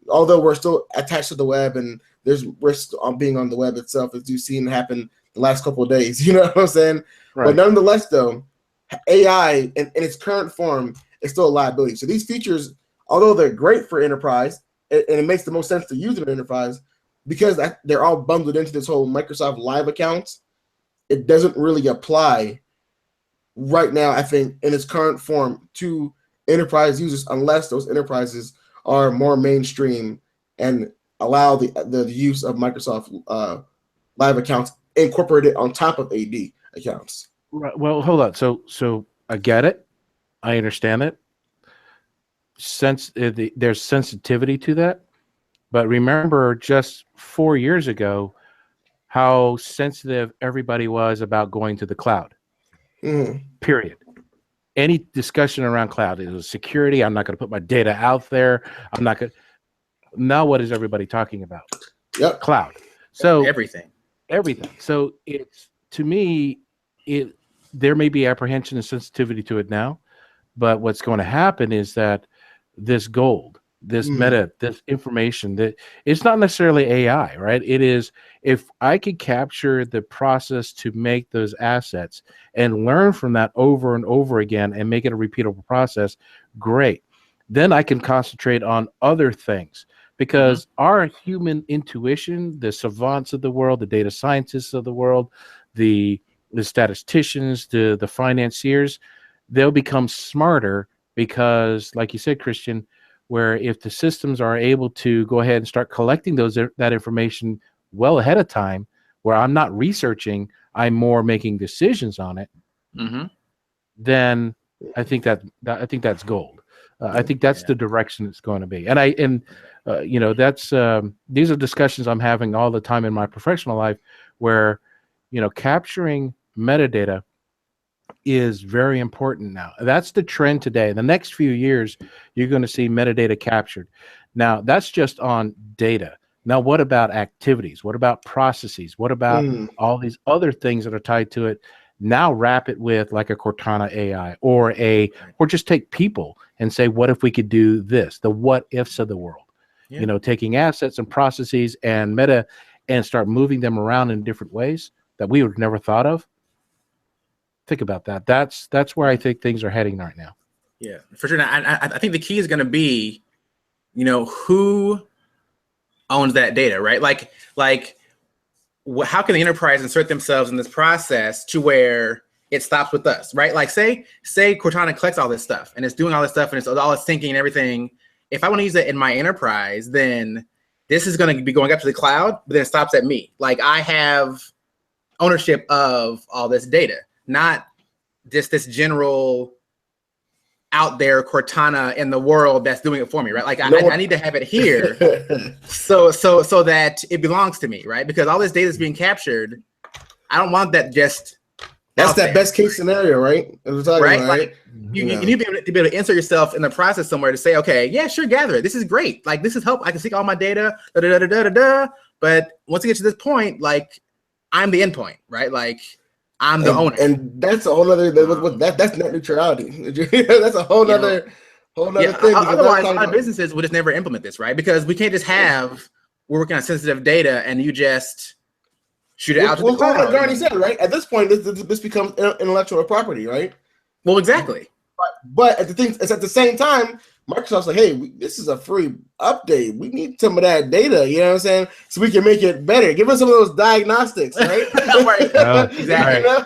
Although we're still attached to the web and there's risk on being on the web itself, as you've seen happen the last couple of days. You know what I'm saying? Right. But nonetheless, though, AI in its current form is still a liability. So these features, although they're great for enterprise, and it makes the most sense to use it in enterprise, because they're all bundled into this whole Microsoft Live accounts, it doesn't really apply right now, I think, in its current form to enterprise users, unless those enterprises are more mainstream and allow the use of Microsoft Live accounts incorporated on top of AD accounts. Right. Well, hold on. So I get it. I understand it. There's sensitivity to that, but remember just 4 years ago how sensitive everybody was about going to the cloud. Period. Any discussion around cloud, it was security. I'm not going to put my data out there. I'm not going. Now, what is everybody talking about? Yep. Cloud. So everything. So it's, to me, there may be apprehension and sensitivity to it now, but what's going to happen is that this gold, this meta, this information, that it's not necessarily AI, right? It is, if I could capture the process to make those assets and learn from that over and over again and make it a repeatable process, great. Then I can concentrate on other things, because our human intuition, the savants of the world, the data scientists of the world, the statisticians, the financiers, they'll become smarter because, like you said, Christian, where if the systems are able to go ahead and start collecting that information well ahead of time, where I'm not researching, I'm more making decisions on it, then I think that's gold. I think that's the direction it's going to be. That's these are discussions I'm having all the time in my professional life, where capturing metadata is very important now. That's the trend today. In the next few years, you're going to see metadata captured. Now, that's just on data. Now, what about activities? What about processes? What about all these other things that are tied to it? Now wrap it with like a Cortana AI or just take people and say, what if we could do this? The what ifs of the world, taking assets and processes and meta and start moving them around in different ways that we would have never thought of. Think about that. That's where I think things are heading right now. Yeah, for sure. I think the key is going to be, who owns that data, right? Like how can the enterprise insert themselves in this process to where it stops with us, right? Like say Cortana collects all this stuff and it's doing all this stuff and it's all it's syncing and everything. If I want to use it in my enterprise, then this is going to be going up to the cloud, but then it stops at me. Like I have ownership of all this data, not just this general out there Cortana in the world that's doing it for me, right? Like I need to have it here so that it belongs to me, right? Because all this data is being captured. I don't want that just that's that best case scenario, right? Right? Like you need to be able to insert yourself in the process somewhere to say, okay, yeah, sure, gather it. This is great. Like this is help. I can see all my data, but once you get to this point, like I'm the endpoint, right? Like I'm the owner, and that's a whole other. That's net neutrality. That's a whole other thing. Otherwise, a lot of businesses would just never implement this, right? Because we can't just have we're working on sensitive data and you just shoot it out to the cloud. Like Garnie said, right? At this point, this becomes intellectual property, right? Well, exactly. But at the same time, Microsoft's like, hey, this is a free update. We need some of that data, you know what I'm saying? So we can make it better. Give us some of those diagnostics, right? Right. Exactly.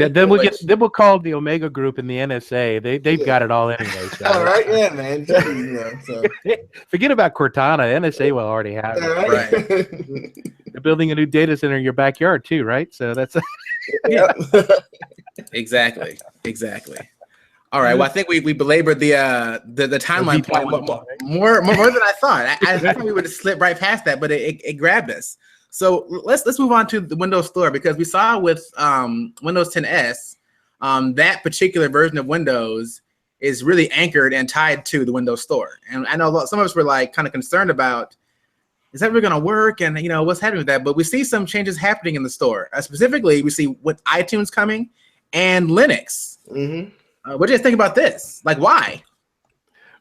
Then we'll call the Omega Group and the NSA. They've got it all anyway. So. All right, yeah, man. So. Forget about Cortana. NSA will already have it. Right. They're building a new data center in your backyard too, right? So that's exactly. All right. Well, I think we belabored the timeline point more than I thought. I thought we would have slipped right past that, but it grabbed us. So let's move on to the Windows Store, because we saw with Windows 10s that particular version of Windows is really anchored and tied to the Windows Store. And I know some of us were like kind of concerned about, is that really going to work? And what's happening with that? But we see some changes happening in the store. Specifically, we see with iTunes coming and Linux. Mm-hmm. What do you guys think about this? Like, why?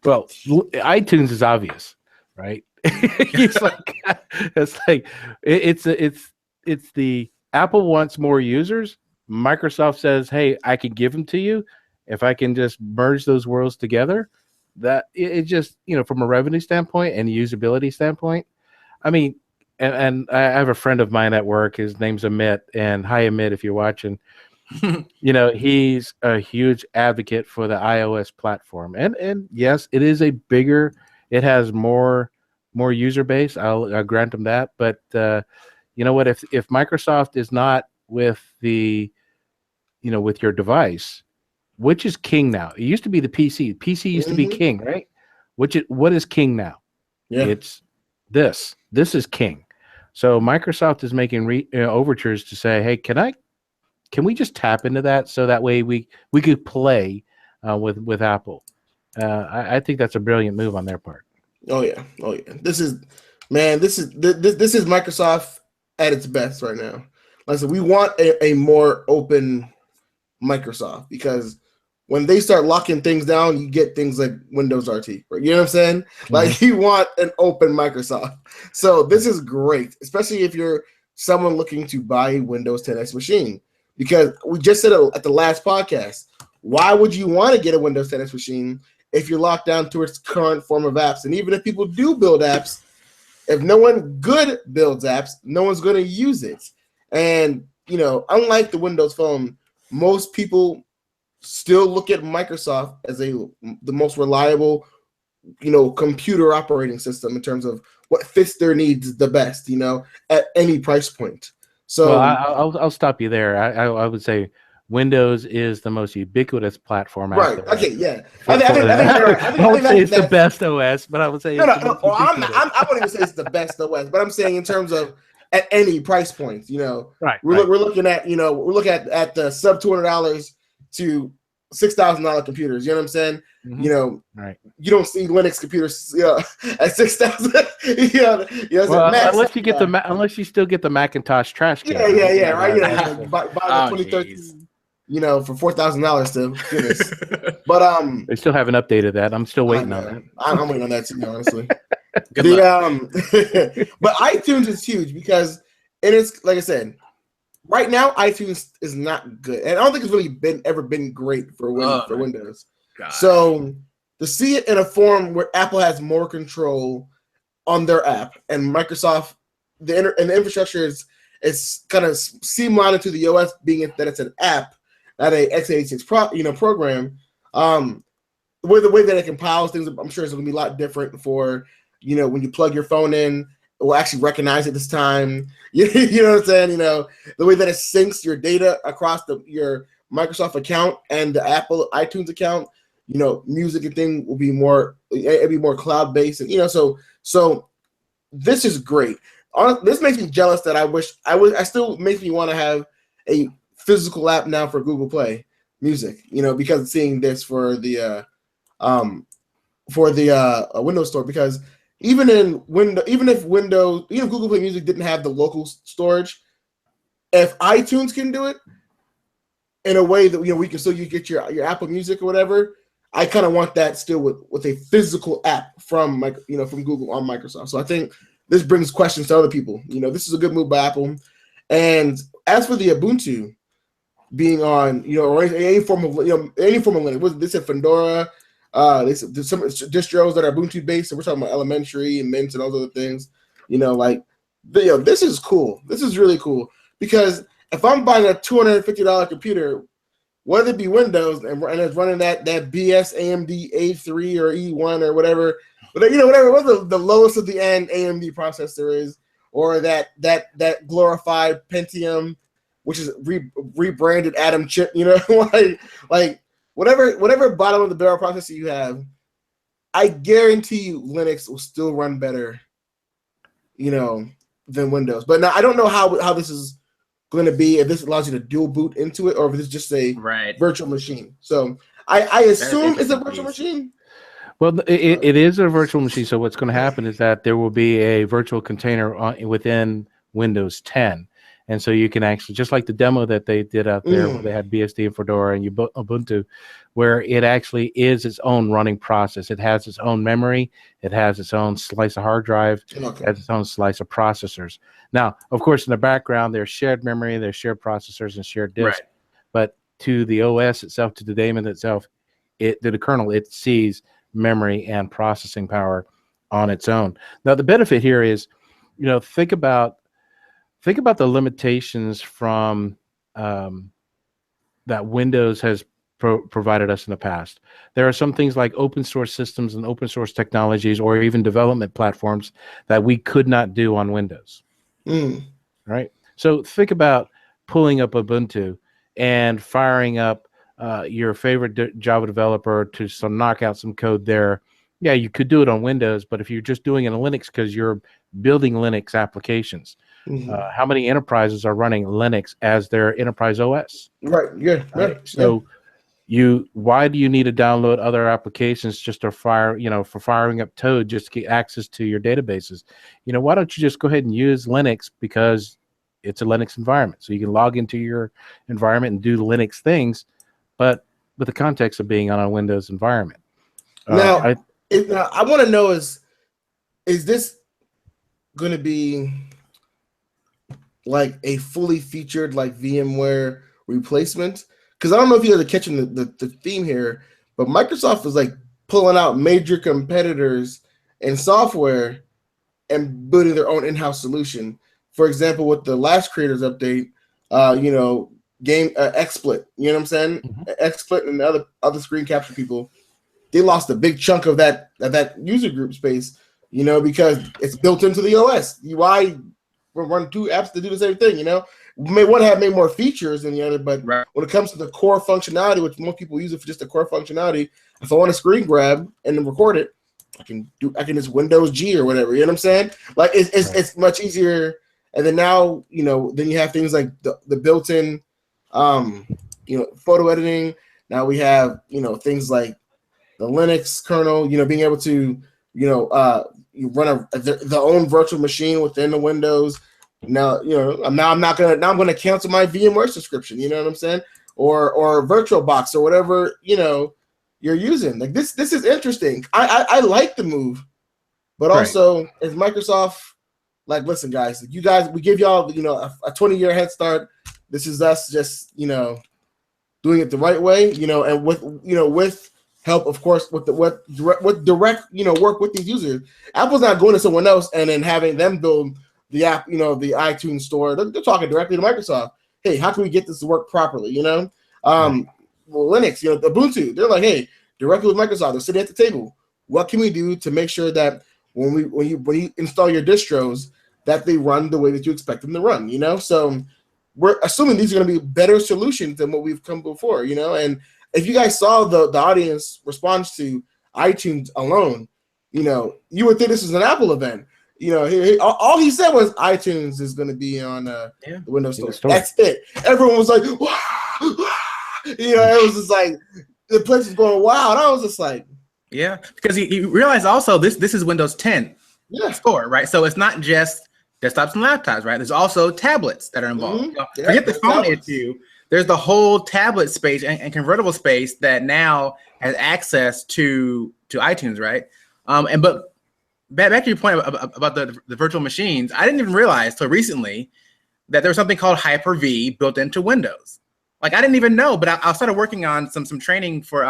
Well, iTunes is obvious, right? It's the Apple wants more users. Microsoft says, hey, I can give them to you if I can just merge those worlds together. That it just, from a revenue standpoint and usability standpoint. I mean, and I have a friend of mine at work. His name's Amit, and hi Amit, if you're watching. He's a huge advocate for the iOS platform, and yes, it is it has more user base. I'll grant him that. But you know what? If Microsoft is not with with your device, which is king now? It used to be the PC. PC used to be king, right? What is king now? Yeah, it's this. This is king. So Microsoft is making overtures to say, hey, can we just tap into that so that way we could play with Apple? I think that's a brilliant move on their part. Oh yeah. This is Microsoft at its best right now. Like I said, we want a more open Microsoft, because when they start locking things down, you get things like Windows RT. Right? You know what I'm saying? Mm-hmm. Like you want an open Microsoft. So this is great, especially if you're someone looking to buy a Windows 10X machine. Because we just said it at the last podcast, why would you want to get a Windows 10X machine if you're locked down to its current form of apps? And even if people do build apps, if no one good builds apps, no one's going to use it. And, unlike the Windows Phone, most people still look at Microsoft as the most reliable, computer operating system in terms of what fits their needs the best, at any price point. So I'll stop you there. I would say Windows is the most ubiquitous platform. Right. Okay. Yeah. I would say it's the best OS, but I would say no. I wouldn't even say it's the best OS, but I'm saying in terms of at any price point, Right. We're looking at at the sub $200 to $6,000 computers. You know what I'm saying? Mm-hmm. You know, right. You don't see Linux computers at 6,000. Well, unless you still get the Macintosh trash can. Yeah, right. Buy the 2013. Geez. For $4,000 still. Goodness. But they still haven't updated that. I'm still waiting on that. I'm waiting on that too, honestly. Good luck. But iTunes is huge because it's like I said, right now iTunes is not good, and I don't think it's really ever been great for Windows. God. So to see it in a form where Apple has more control on their app, and Microsoft, the infrastructure is kind of streamlined into the OS, being that it's an app, not a x86 program. The way that it compiles things, I'm sure it's going to be a lot different for when you plug your phone in. It will actually recognize it this time. You know what I'm saying? The way that it syncs your data across your Microsoft account and the Apple iTunes account. Music and thing will be more cloud based, and so this is great. This makes me jealous that I still makes me want to have a physical app now for Google Play Music, because of seeing this for the Windows Store, because even if Google Play Music didn't have the local storage, if iTunes can do it in a way that we can still get your Apple Music or whatever, I kind of want that still with a physical app from Google on Microsoft. So I think this brings questions to other people. This is a good move by Apple. And as for the Ubuntu being on, or any form of Linux, they said Fedora. They said some distros that are Ubuntu based. So we're talking about Elementary and Mint and all those other things. This is cool. This is really cool, because if I'm buying a $250 computer, whether it be Windows and it's running that BS AMD A3 or E1 or whatever, whatever the lowest of the end AMD processor is, or that glorified Pentium, which is rebranded Atom chip, like whatever bottom of the barrel processor you have, I guarantee you Linux will still run better, than Windows. But now I don't know how this is going to be, if this allows you to dual boot into it, or if it's just a virtual machine. So I assume it's a virtual machine. Well, it is a virtual machine. So what's going to happen is that there will be a virtual container within Windows 10. And so you can actually, just like the demo that they did out there, where they had BSD and Fedora and Ubuntu, where it actually is its own running process. It has its own memory. It has its own slice of hard drive. It has its own slice of processors. Now, of course, in the background, there's shared memory, there's shared processors, and shared disk. Right. But to the OS itself, to the daemon itself, to the kernel, it sees memory and processing power on its own. Now, the benefit here is, think about the limitations from that Windows has provided us in the past. There are some things like open source systems and open source technologies, or even development platforms, that we could not do on Windows. Right? So think about pulling up Ubuntu and firing up your favorite Java developer to knock out some code there. Yeah, you could do it on Windows, but if you're just doing it on Linux because you're building Linux applications, how many enterprises are running Linux as their enterprise OS? Right. Yeah. Right? So why do you need to download other applications just to for firing up Toad just to get access to your databases? Why don't you just go ahead and use Linux, because it's a Linux environment, so you can log into your environment and do Linux things, but with the context of being on a Windows environment. Now, I want to know is this going to be like a fully featured like VMware replacement? Because I don't know if you guys are catching the theme here, but Microsoft is like pulling out major competitors in software and building their own in-house solution. For example, with the last creators update, game XSplit, you know what I'm saying? XSplit and the other screen capture people, they lost a big chunk of that user group space, because it's built into the OS. Why run two apps to do the same thing? One have made more features than the other, but when it comes to the core functionality, which most people use it for just the core functionality, if I want a screen grab and then record it, I can just Windows G or whatever. You know what I'm saying? Like it's much easier. And then now, then you have things like the built-in, photo editing. Now we have, things like the Linux kernel, being able to, you run the own virtual machine within the Windows. Now, I'm gonna cancel my VMware subscription. You know what I'm saying? Or VirtualBox or whatever you're using. Like this is interesting. I like the move, but also as Microsoft, like, listen, guys, we give y'all a 20-year head start. This is us just doing it the right way, and with help, of course, with direct work with these users. Apple's not going to someone else and then having them build the app, the iTunes store. They're talking directly to Microsoft. Hey, how can we get this to work properly? Well, Linux, Ubuntu. They're like, hey, directly with Microsoft. They're sitting at the table. What can we do to make sure that when you install your distros, that they run the way that you expect them to run? So we're assuming these are going to be better solutions than what we've come before. And if you guys saw the audience response to iTunes alone, you would think this is an Apple event. All he said was iTunes is going to be on the Windows Store. That's it. Everyone was like, wow. It was just like the place is going wild. I was just like, yeah, because you realize also this is Windows 10 store, right? So it's not just desktops and laptops, right? There's also tablets that are involved. So forget the phone issue. There's the whole tablet space and convertible space that now has access to iTunes, right? But back to your point about the virtual machines, I didn't even realize till recently that there was something called Hyper-V built into Windows. Like, I didn't even know, but I started working on some training for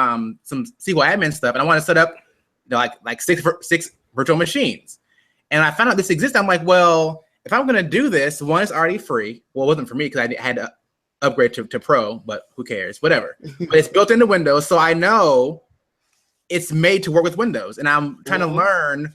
some SQL admin stuff, and I want to set up like six virtual machines. And I found out this exists. I'm like, well, if I'm going to do this, one is already free. Well, it wasn't for me because I had to upgrade to Pro, but who cares? Whatever. But it's built into Windows, so I know it's made to work with Windows. And I'm trying to learn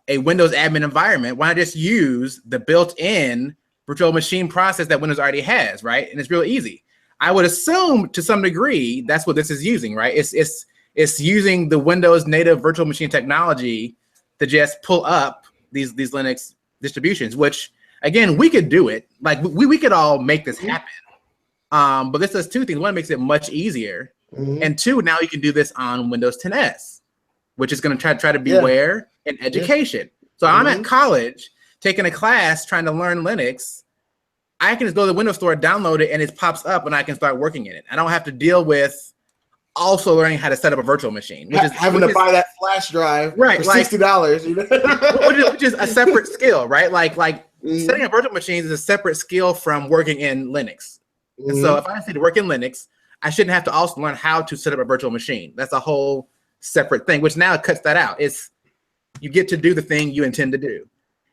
a Windows admin environment. Why not just use the built-in virtual machine process that Windows already has, right? And it's real easy. I would assume to some degree that's what this is using, right? It's using the Windows native virtual machine technology to just pull up these Linux distributions, which again, we could do it. Like we could all make this happen. But this does two things. One, it makes it much easier. And two, now you can do this on Windows 10s, which is going to try to be where? In education. So I'm at college taking a class trying to learn Linux. I can just go to the Windows Store, download it, and it pops up, and I can start working in it. I don't have to deal with also learning how to set up a virtual machine, which is having to buy that flash drive for $60, which is a separate skill, right? Like setting up virtual machines is a separate skill from working in Linux. And so if I need to work in Linux, I shouldn't have to also learn how to set up a virtual machine. That's a whole separate thing, which now cuts that out. It's you get to do the thing you intend to do,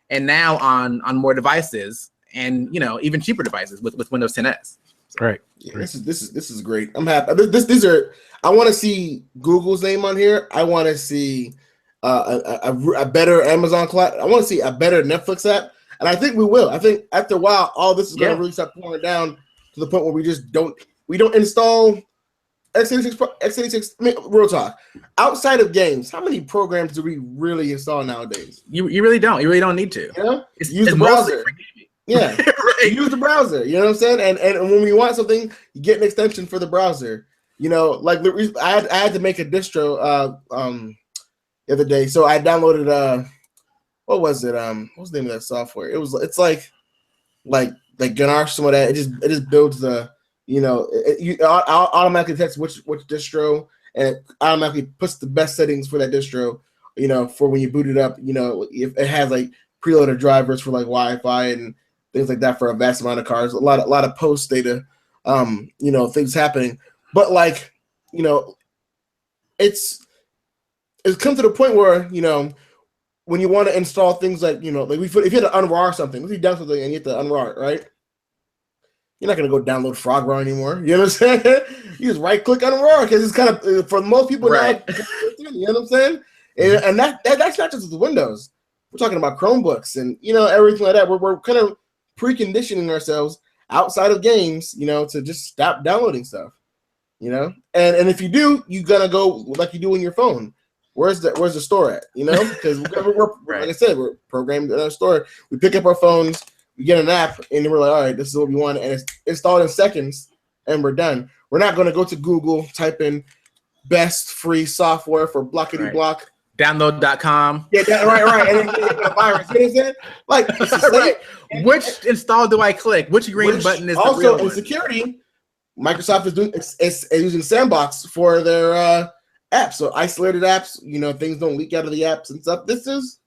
and now on more devices. And even cheaper devices with Windows 10s. Right. Yeah, this is great. I'm happy. These are. I want to see Google's name on here. I want to see a better Amazon cloud. I want to see a better Netflix app, and I think we will. I think after a while, all this is going to really start pouring down to the point where we don't install x86. I mean, real talk. Outside of games, how many programs do we really install nowadays? You really don't. You really don't need to. Use the browser. Yeah, right. Use the browser. You know what I'm saying? And when we want something, you get an extension for the browser. Like I had to make a distro the other day, so I downloaded what was it? What was the name of that software? It's like Garnie, some of that. It just builds the it automatically detects which distro, and it automatically puts the best settings for that distro. For when you boot it up. If it has like preloaded drivers for like Wi-Fi and things like that for a vast amount of cars, a lot of post data, things happening. But it's come to the point where when you want to install things like if you had to unrar something, if you down something and you have to unrar it, right? You're not gonna go download FrogRAR anymore. You know what I'm saying? You just right click unrar because it's kind of for most people now. You know what I'm saying? And that's not just with Windows. We're talking about Chromebooks and everything like that. We're kind of preconditioning ourselves outside of games, to just stop downloading stuff, And if you do, you gotta go like you do in your phone. Where's the store at? Because we're like I said, we're programmed in our store. We pick up our phones, we get an app, and then we're like, all right, this is what we want, and it's installed in seconds, and we're done. We're not going to go to Google, type in best free software for blockity block. Download.com. Yeah, right. And then get a virus. You know what I'm saying? Like, it's the same. Right. Which install do I click? Which green button is the also real in one? security? Microsoft is doing is using Sandbox for their apps. So isolated apps, you know, things don't leak out of the apps and stuff. This is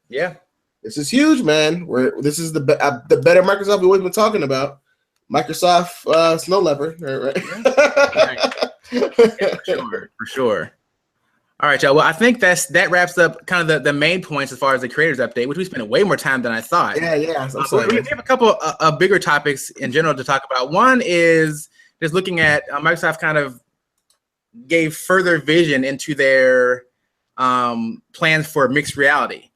huge, man. This is the better Microsoft we've always been talking about. Microsoft snow leopard, right? Yeah, for sure. All right, y'all. Well, I think that wraps up kind of the main points as far as the creators update, which we spent way more time than I thought. Yeah. We have a couple of bigger topics in general to talk about. One is just looking at Microsoft kind of gave further vision into their plans for mixed reality.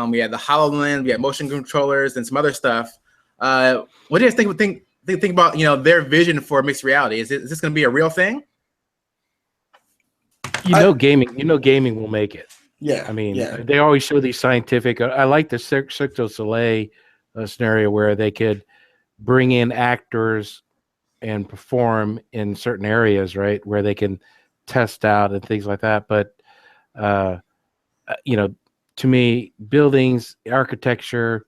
We had the HoloLens, we had motion controllers, and some other stuff. What do you guys think about, you know, their vision for mixed reality? Is this going to be a real thing? Gaming will make it. Yeah. I mean, they always show these scientific. I like the Cirque du Soleil scenario where they could bring in actors and perform in certain areas, right, where they can test out and things like that. But you know, to me, buildings, architecture,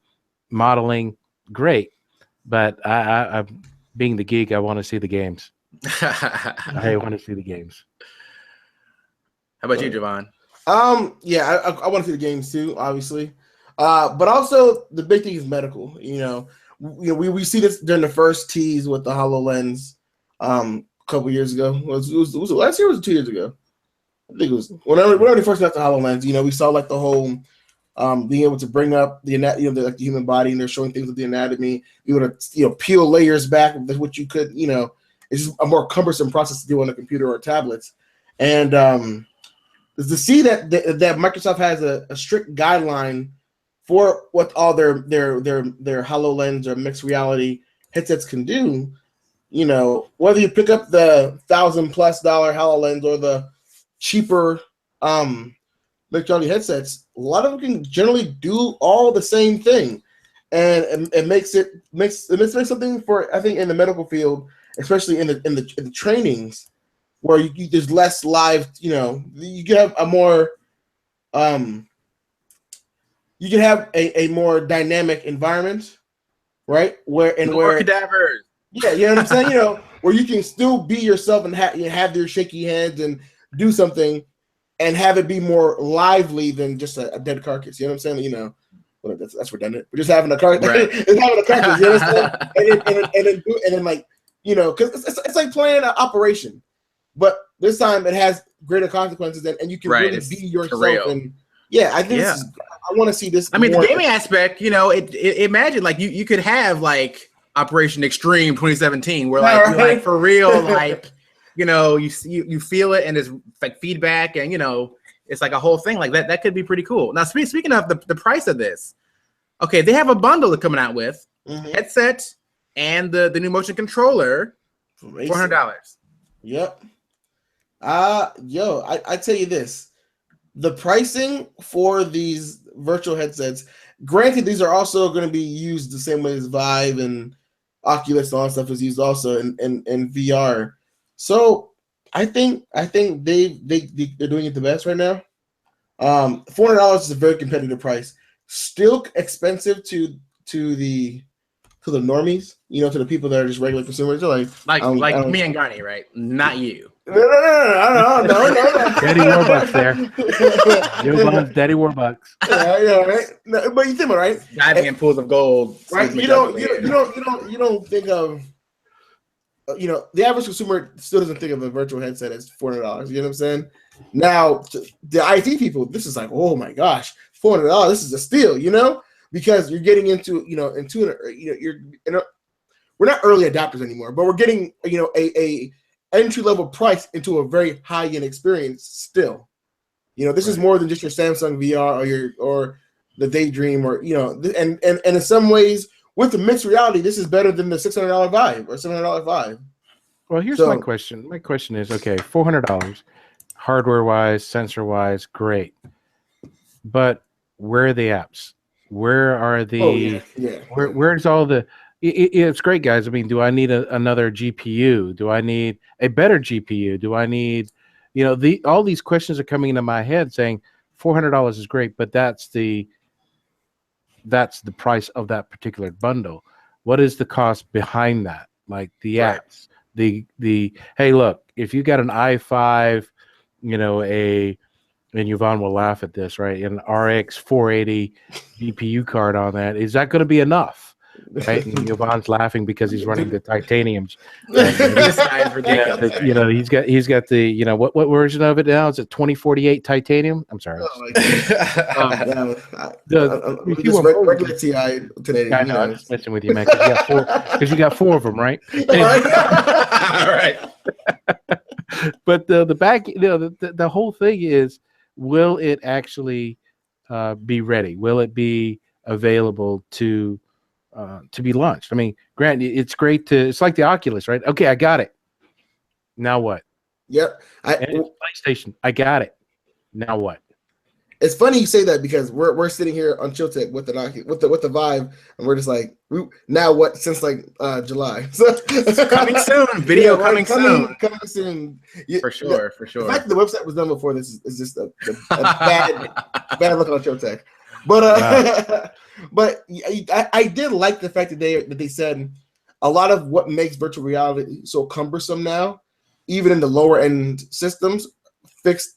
modeling, great. But I being the geek, I want to see the games. I want to see the games. How about you, Javon? I want to see the games too, obviously. But also the big thing is medical. We see this during the first tease with the HoloLens a couple years ago. Was it last year or was it 2 years ago? I think it was whenever they first got the HoloLens. We saw like the whole being able to bring up the the human body, and they're showing things with the anatomy. You would peel layers back, which you could, it's just a more cumbersome process to do on a computer or tablets. And to see that Microsoft has a strict guideline for what all their HoloLens or mixed reality headsets can do, whether you pick up the $1,000+ HoloLens or the cheaper mixed reality headsets, a lot of them can generally do all the same thing, and it makes something for, I think, in the medical field, especially in the trainings, where there's less live, you can have a more you can have a more dynamic environment, right? Where cadavers. Yeah, you know what I'm saying? Where you can still be yourself and have their shaky hands and do something and have it be more lively than just a dead carcass. You know what I'm saying? Well, that's redundant. We're just having a carcass. Right. It's having a carcass. You understand? and then like, because it's like playing an operation. But this time it has greater consequences, and you can really be yourself. And I think I want to see this. I mean, the gaming aspect, imagine like you could have like Operation Extreme 2017, where like, you're, like for real, like you feel it, and there's like feedback, and it's like a whole thing like that. That could be pretty cool. Now, speaking of the price of this, okay, they have a bundle they're coming out with headset and the new motion controller, $400. Yep. I tell you this, the pricing for these virtual headsets, granted, these are also going to be used the same way as Vive and Oculus and all that stuff is used also in VR. So I think they're doing it the best right now. $400 is a very competitive price. Still expensive to the normies, to the people that are just regular consumers. Like me and Garnie, right? Not you. No. Daddy Warbucks there. Daddy Warbucks. Yeah, right. No, but you think about it, right? Diving in pools of gold. Right. You don't think of the average consumer still doesn't think of a virtual headset as $400. You know what I'm saying? Now, the IT people, this is like, oh my gosh, $400. This is a steal, because you're getting into we're not early adopters anymore, but we're getting a entry-level price into a very high-end experience still. This is more than just your Samsung VR or the Daydream or and in some ways with the mixed reality, this is better than the $600 Vive or $700 Vive. Well, here's my question. My question is, okay, $400 hardware-wise, sensor-wise, great. But where are the apps? Where are the where's all the It's great, guys. I mean, do I need another GPU? Do I need a better GPU? Do I need, all these questions are coming into my head saying $400 is great, but that's the price of that particular bundle. What is the cost behind that? Like the apps, the hey, look, if you got an i5, and Yvonne will laugh at this, right? An RX 480 GPU card on that, is that going to be enough? Right, and Yvonne's laughing because he's running the titanium. This guy is ridiculous. He's got the what version of it now? Is it 2048 titanium? I'm sorry. Regular TI today. I know, I'm just messing with you, man. Because you got four of them, right? Anyway. All right. But the back, the whole thing is, will it actually be ready? Will it be available to be launched? I mean, Grant, it's great it's like the Oculus, right? Okay, I got it. Now what? Yep. PlayStation, I got it. Now what? It's funny you say that because we're sitting here on Chilltech with the Vive, and we're just like, now what? Since like July, so coming soon. Video coming soon. Coming soon. For sure. The fact that the website was done before this is just a bad look on Chilltech. But but I did like the fact that they said a lot of what makes virtual reality so cumbersome now, even in the lower end systems, fixed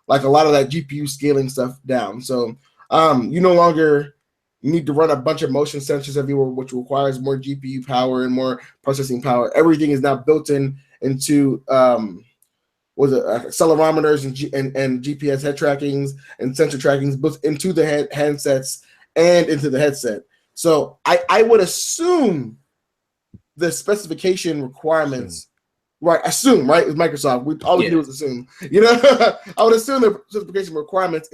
like a lot of that GPU scaling stuff down. So you no longer need to run a bunch of motion sensors everywhere, which requires more GPU power and more processing power. Everything is now built into accelerometers and GPS head trackings and sensor trackings built into the handsets and into the headset. So I would assume the specification requirements, assume, right? With Microsoft, all we do is assume. I would assume the specification requirements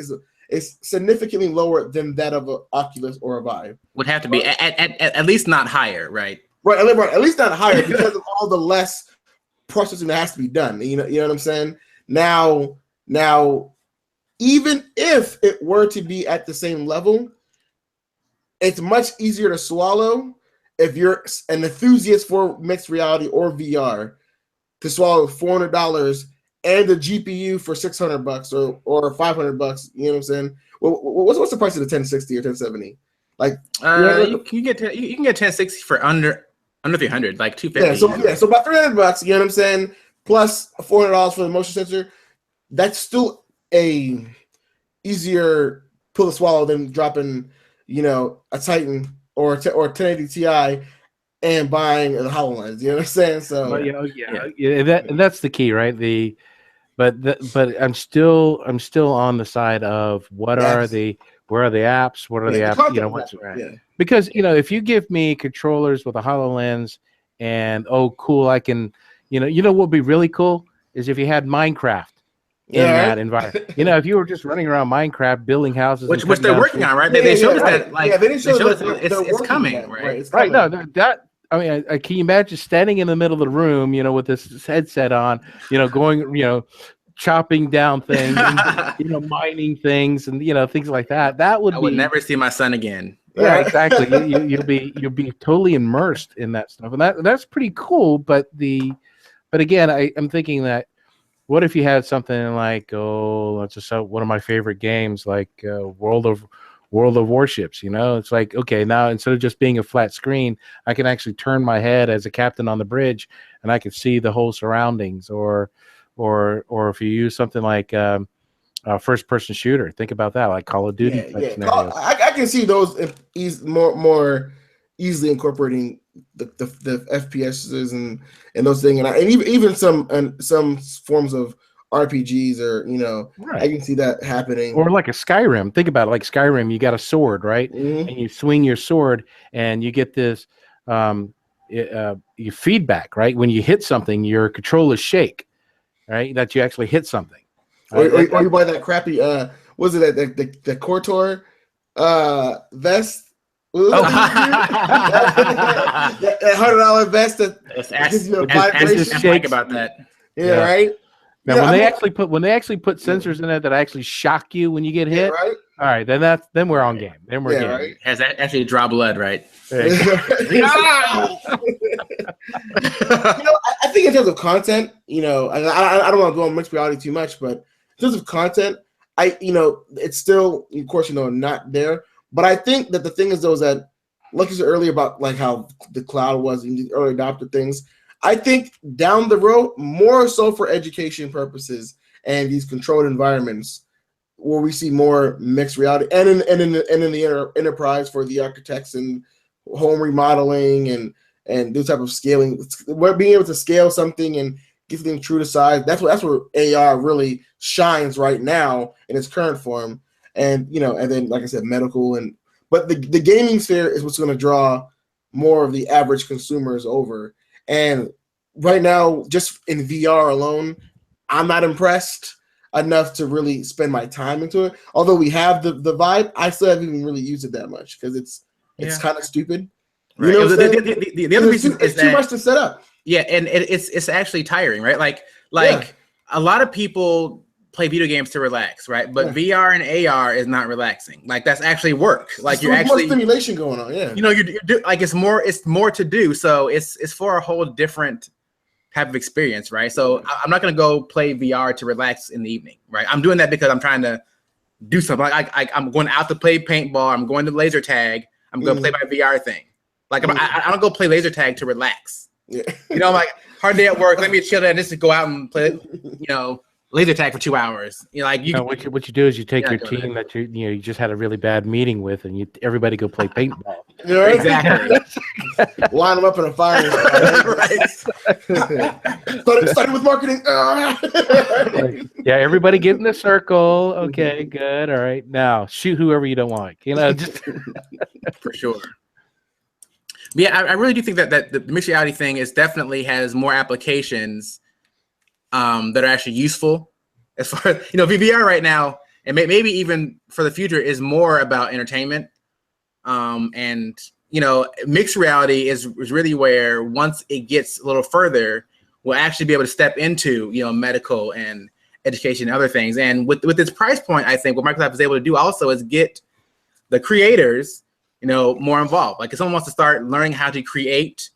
is significantly lower than that of an Oculus or a Vive. Would have to be at least not higher, right? Right, at least not higher because of all the less processing that has to be done. You know what I'm saying? Now, even if it were to be at the same level, it's much easier to swallow if you're an enthusiast for mixed reality or VR to swallow $400 and a GPU for $600 or $500. You know what I'm saying? Well, what's the price of the 1060 or 1070? Like, you can get 1060 for under 300, like 250. So about $300. You know what I'm saying? Plus $400 for the motion sensor. That's still a easier pill to swallow than dropping, a Titan or 1080 Ti and buying a HoloLens. You know what I'm saying? So that's the key, right? But I'm still on the side of where are the apps? What are the apps? What's right? Because if you give me controllers with a HoloLens and cool, I can, what would be really cool is if you had Minecraft in that environment. If you were just running around Minecraft building houses, which they're working on, right? They showed us that, like, they showed us it's coming, right? It's coming. No, that. I mean, can you imagine standing in the middle of the room, with this headset on, going, chopping down things, and, mining things, and things like that. That would I would never see my son again. Yeah, exactly. You'll be totally immersed in that stuff, and that's pretty cool. But again, I'm thinking that what if you had something like let's just say one of my favorite games, like World of Warships. It's like, okay, now instead of just being a flat screen, I can actually turn my head as a captain on the bridge, and I can see the whole surroundings. Or if you use something like first-person shooter, think about that, like Call of Duty. Scenarios. I can see those more easily incorporating the FPSs and those things, and even some forms of RPGs or right. I can see that happening. Or like a Skyrim. Think about it, like Skyrim. You got a sword, right? Mm-hmm. And you swing your sword, and you get this feedback, right? When you hit something, your controllers shake. Right, that you actually hit something, or you buy that crappy was it the Cortona vest? That $100 vest that gives you a vibration. Think about that. Right. Now, when they actually put sensors in it that actually shock you when you get hit, right? All right, then we're on game. Then we're game. Right? Has that actually draw blood, right? You know, I think in terms of content, you know, I don't want to go on mixed reality too much, but in terms of content, it's still, of course, not there. But I think that the thing is, though, is that, like you said earlier about like how the cloud was and the early adopter things, I think down the road, more so for education purposes and these controlled environments, where we see more mixed reality, and in the enterprise for the architects and home remodeling and this type of scaling, we're being able to scale something and get something true to size. That's where AR really shines right now in its current form. And and then, like I said, medical but the gaming sphere is what's going to draw more of the average consumers over. And right now, just in VR alone, I'm not impressed enough to really spend my time into it. Although we have the Vibe, I still haven't even really used it that much because it's kind of stupid. Right. You know what I'm saying? The other reason is too much to set up. Yeah, and it's actually tiring, right? Like a lot of people play video games to relax, right? But VR and AR is not relaxing. Like that's actually work. Like you're actually more stimulation going on. Yeah, you're like it's more to do. So it's for a whole different type of experience, right? So I'm not gonna go play VR to relax in the evening, right? I'm doing that because I'm trying to do something. I'm going out to play paintball. I'm going to laser tag. I'm going to play my VR thing. Like I don't go play laser tag to relax. Yeah. I'm like hard day at work. Let me chill and just go out and play, laser tag for 2 hours. What you do is you take your team that you just had a really bad meeting with, and everybody go play paintball. Right? Exactly. Line them up in a fire. Right. Starting with marketing. Yeah, everybody get in the circle. Okay, good. All right, now shoot whoever you don't like. Just for sure. Yeah, I really do think that the mixed reality thing definitely has more applications that are actually useful. As far as VR right now, and maybe even for the future, is more about entertainment. And mixed reality is really where, once it gets a little further, we'll actually be able to step into medical and education and other things. And with this price point, I think what Microsoft is able to do also is get the creators more involved. Like if someone wants to start learning how to create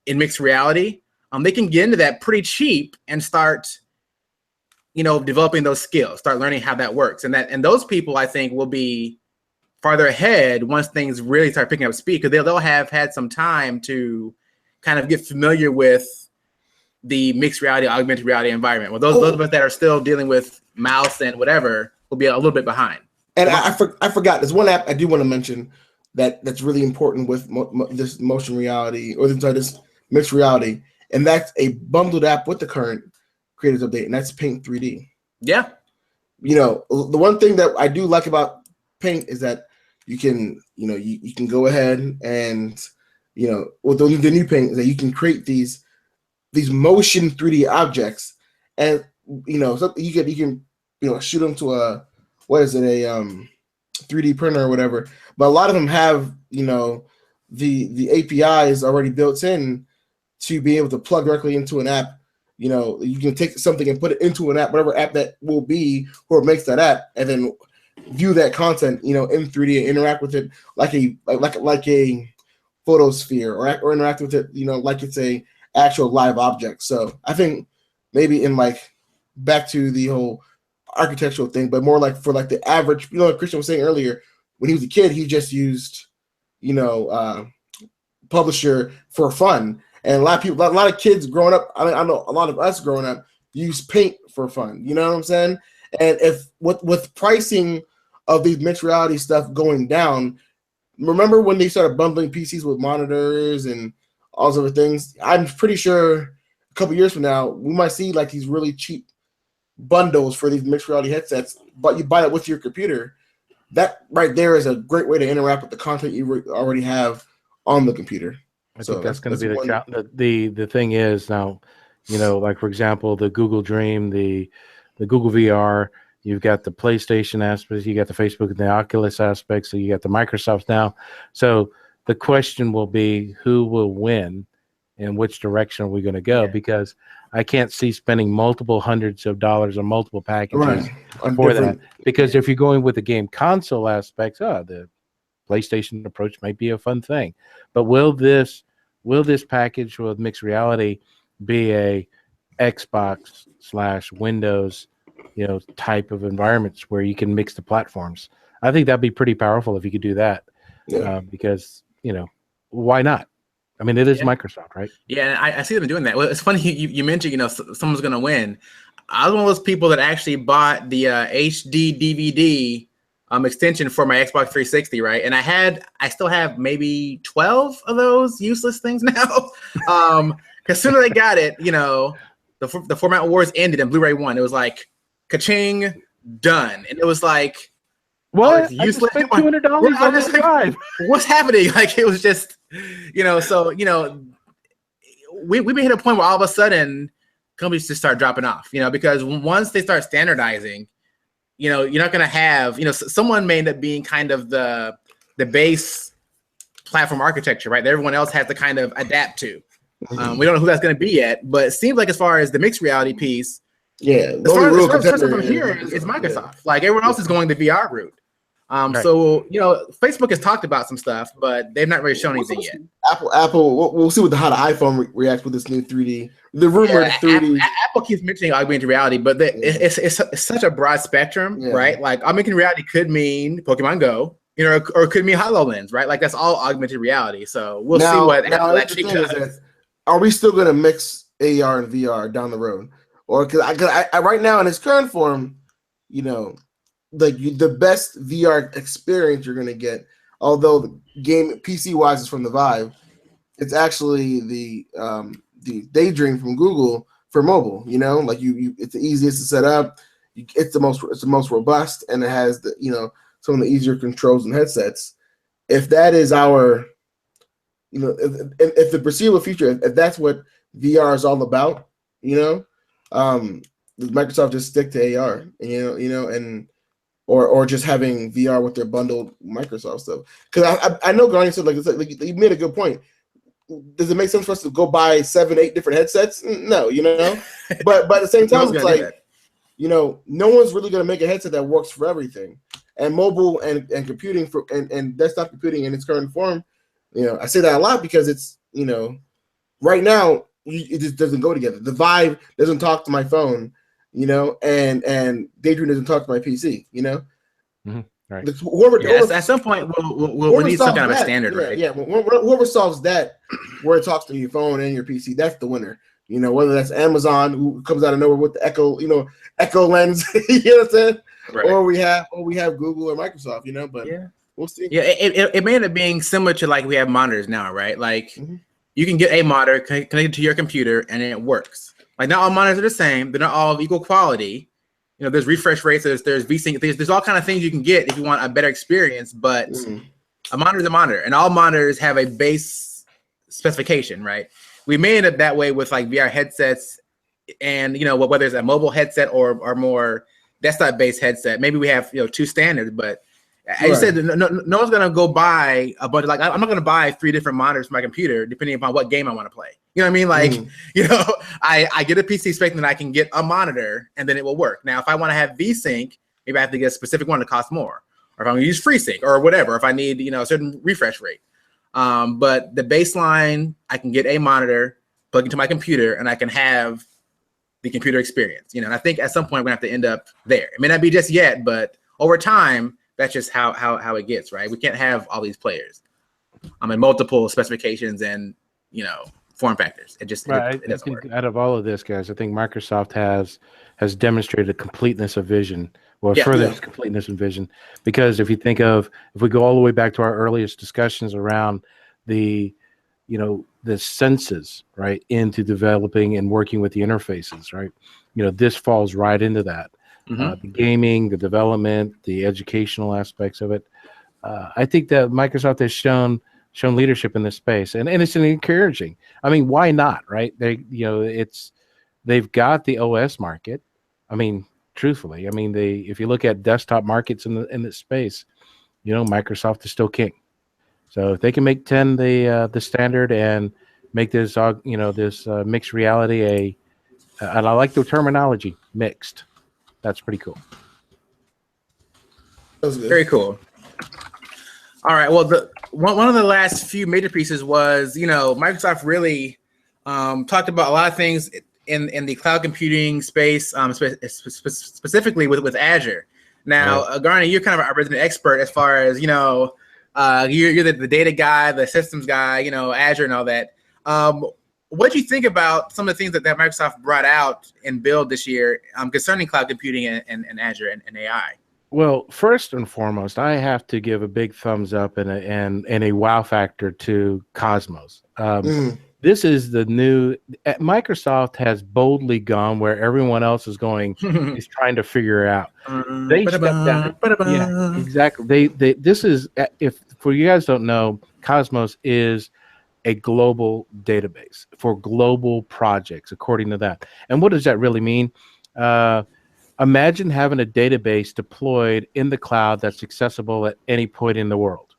in mixed reality, they can get into that pretty cheap and start, developing those skills, start learning how that works. And those people, I think, will be farther ahead once things really start picking up speed, because they'll have had some time to kind of get familiar with the mixed reality, augmented reality environment. Well, those of us that are still dealing with mouse and whatever will be a little bit behind. And I forgot, there's one app I do want to mention that's really important with this motion reality, or this mixed reality, and that's a bundled app with the current Creators Update, and that's Paint 3D. Yeah. The one thing that I do like about Paint is that you can, you can go ahead and, with the new Paint, is that you can create these motion 3D objects, and so you can shoot them to a 3D printer or whatever. But a lot of them have the APIs already built in to be able to plug directly into an app. You can take something and put it into an app, whatever app that will be, or makes that app, and then view that content, in 3D and interact with it like a photosphere, or interact with it, like it's a actual live object. So I think maybe back to the whole architectural thing, but more like for the average, like Christian was saying earlier, when he was a kid, he just used, Publisher for fun. And a lot of kids growing up, I know a lot of us growing up use Paint for fun. You know what I'm saying? And if with pricing of these mixed reality stuff going down, remember when they started bundling PCs with monitors and all those other things? I'm pretty sure a couple years from now, we might see these really cheap bundles for these mixed reality headsets, but you buy it with your computer. That right there is a great way to interact with the content you already have on the computer. I think that's going to be the challenge. The thing is now, like for example, the Google Dream, the Google VR, you've got the PlayStation aspects, you got the Facebook and the Oculus aspects, so you got the Microsoft now. So the question will be, who will win and which direction are we going to go? Yeah. Because I can't see spending multiple hundreds of dollars on multiple packages on for that. Because if you're going with the game console aspects, the PlayStation approach might be a fun thing. But will this package with mixed reality be a Xbox/Windows, type of environments where you can mix the platforms? I think that'd be pretty powerful if you could do that. Because why not? I mean, it is Microsoft, right? Yeah, and I see them doing that. Well, it's funny you mentioned someone's going to win. I was one of those people that actually bought the HD DVD extension for my Xbox 360, right? And I still have maybe 12 of those useless things now. Because soon as I got it, the format wars ended and Blu-ray won. It was like, ka-ching, done. And it was like, what? It's useless. I just spent $200 on this drive. What's happening? Like, it was just, so, we've been hit a point where all of a sudden companies just start dropping off, because once they start standardizing, you're not going to have, someone may end up being kind of the base platform architecture, right? That everyone else has to kind of adapt to. We don't know who that's going to be yet, but it seems like as far as the mixed reality piece, the as far only real as competitor I'm hearing is Microsoft. Like, everyone else is going the VR route. Right. So, Facebook has talked about some stuff, but they've not really shown anything yet. Apple, we'll see how the iPhone reacts with this new 3D. The rumored 3D. Apple keeps mentioning augmented reality, but it's such a broad spectrum, right? Like, augmented reality could mean Pokemon Go, or it could mean HoloLens, right? Like, that's all augmented reality. So we'll see what Apple actually does. Are we still going to mix AR and VR down the road? Or because I right now in its current form, the best VR experience you're going to get, although the game PC wise is from the Vive, it's actually the Daydream from Google for mobile. Like it's the easiest to set up. It's the most robust, and it has some of the easier controls and headsets. If that is our, if the foreseeable future, if that's what VR is all about, Microsoft just stick to AR, and or just having VR with their bundled Microsoft stuff. Because I know Garnie said, like you made a good point. Does it make sense for us to go buy 7-8 different headsets? No, but at the same time, it's like, no one's really going to make a headset that works for everything. And mobile and computing and desktop computing in its current form, I say that a lot because it's, right now it just doesn't go together. The Vive doesn't talk to my phone, and Daydream doesn't talk to my PC, Right. At some point, we'll need some kind of a standard, right? Yeah, whoever solves that, where it talks to your phone and your PC, that's the winner. Whether that's Amazon, who comes out of nowhere with the Echo Lens, you know what I'm saying? Right. Or we have Google or Microsoft, but we'll see. Yeah, it may end up being similar to like we have monitors now, right? Like you can get a monitor connected to your computer and it works. Like, not all monitors are the same. They're not all of equal quality. There's refresh rates. There's VSync. There's all kind of things you can get if you want a better experience. But a monitor is a monitor, and all monitors have a base specification, right? We may end up that way with like VR headsets, and whether it's a mobile headset or more desktop-based headset. Maybe we have two standards, but as you said, no one's gonna go buy a bunch. Like, I'm not gonna buy 3 different monitors for my computer depending upon what game I want to play. You know what I mean? Like, I get a PC expecting that I can get a monitor and then it will work. Now, if I want to have VSync, maybe I have to get a specific one that costs more, or if I'm gonna use FreeSync or whatever. If I need a certain refresh rate, but the baseline, I can get a monitor, plug into my computer, and I can have the computer experience. And I think at some point we're gonna have to end up there. It may not be just yet, but over time, that's just how it gets, right? We can't have all these players, in multiple specifications and form factors. It just right. it doesn't work. Out of all of this, guys, I think Microsoft has demonstrated completeness of vision, further completeness of vision. Because if we go all the way back to our earliest discussions around the senses, right, into developing and working with the interfaces, right? This falls right into that. The gaming, the development, the educational aspects of it. I think that Microsoft has shown leadership in this space, and it's encouraging. I mean, why not, right? They've got the OS market. I mean, truthfully, if you look at desktop markets in this space, Microsoft is still king. So if they can make 10 the standard and make this mixed reality And I like the terminology, mixed. That's pretty cool. Very cool. All right. Well, one of the last few major pieces was, Microsoft really talked about a lot of things in the cloud computing space, specifically with Azure. Now, Garnie, you're kind of our resident expert as far as you're the data guy, the systems guy, Azure and all that. What do you think about some of the things that Microsoft brought out and build this year concerning cloud computing and Azure and AI? Well, first and foremost, I have to give a big thumbs up and a wow factor to Cosmos. This is the new. Microsoft has boldly gone where everyone else is going, is trying to figure it out. They stepped down. Yeah, exactly. This is, if for you guys don't know, Cosmos is a global database for global projects, according to that. And what does that really mean? Imagine having a database deployed in the cloud that's accessible at any point in the world.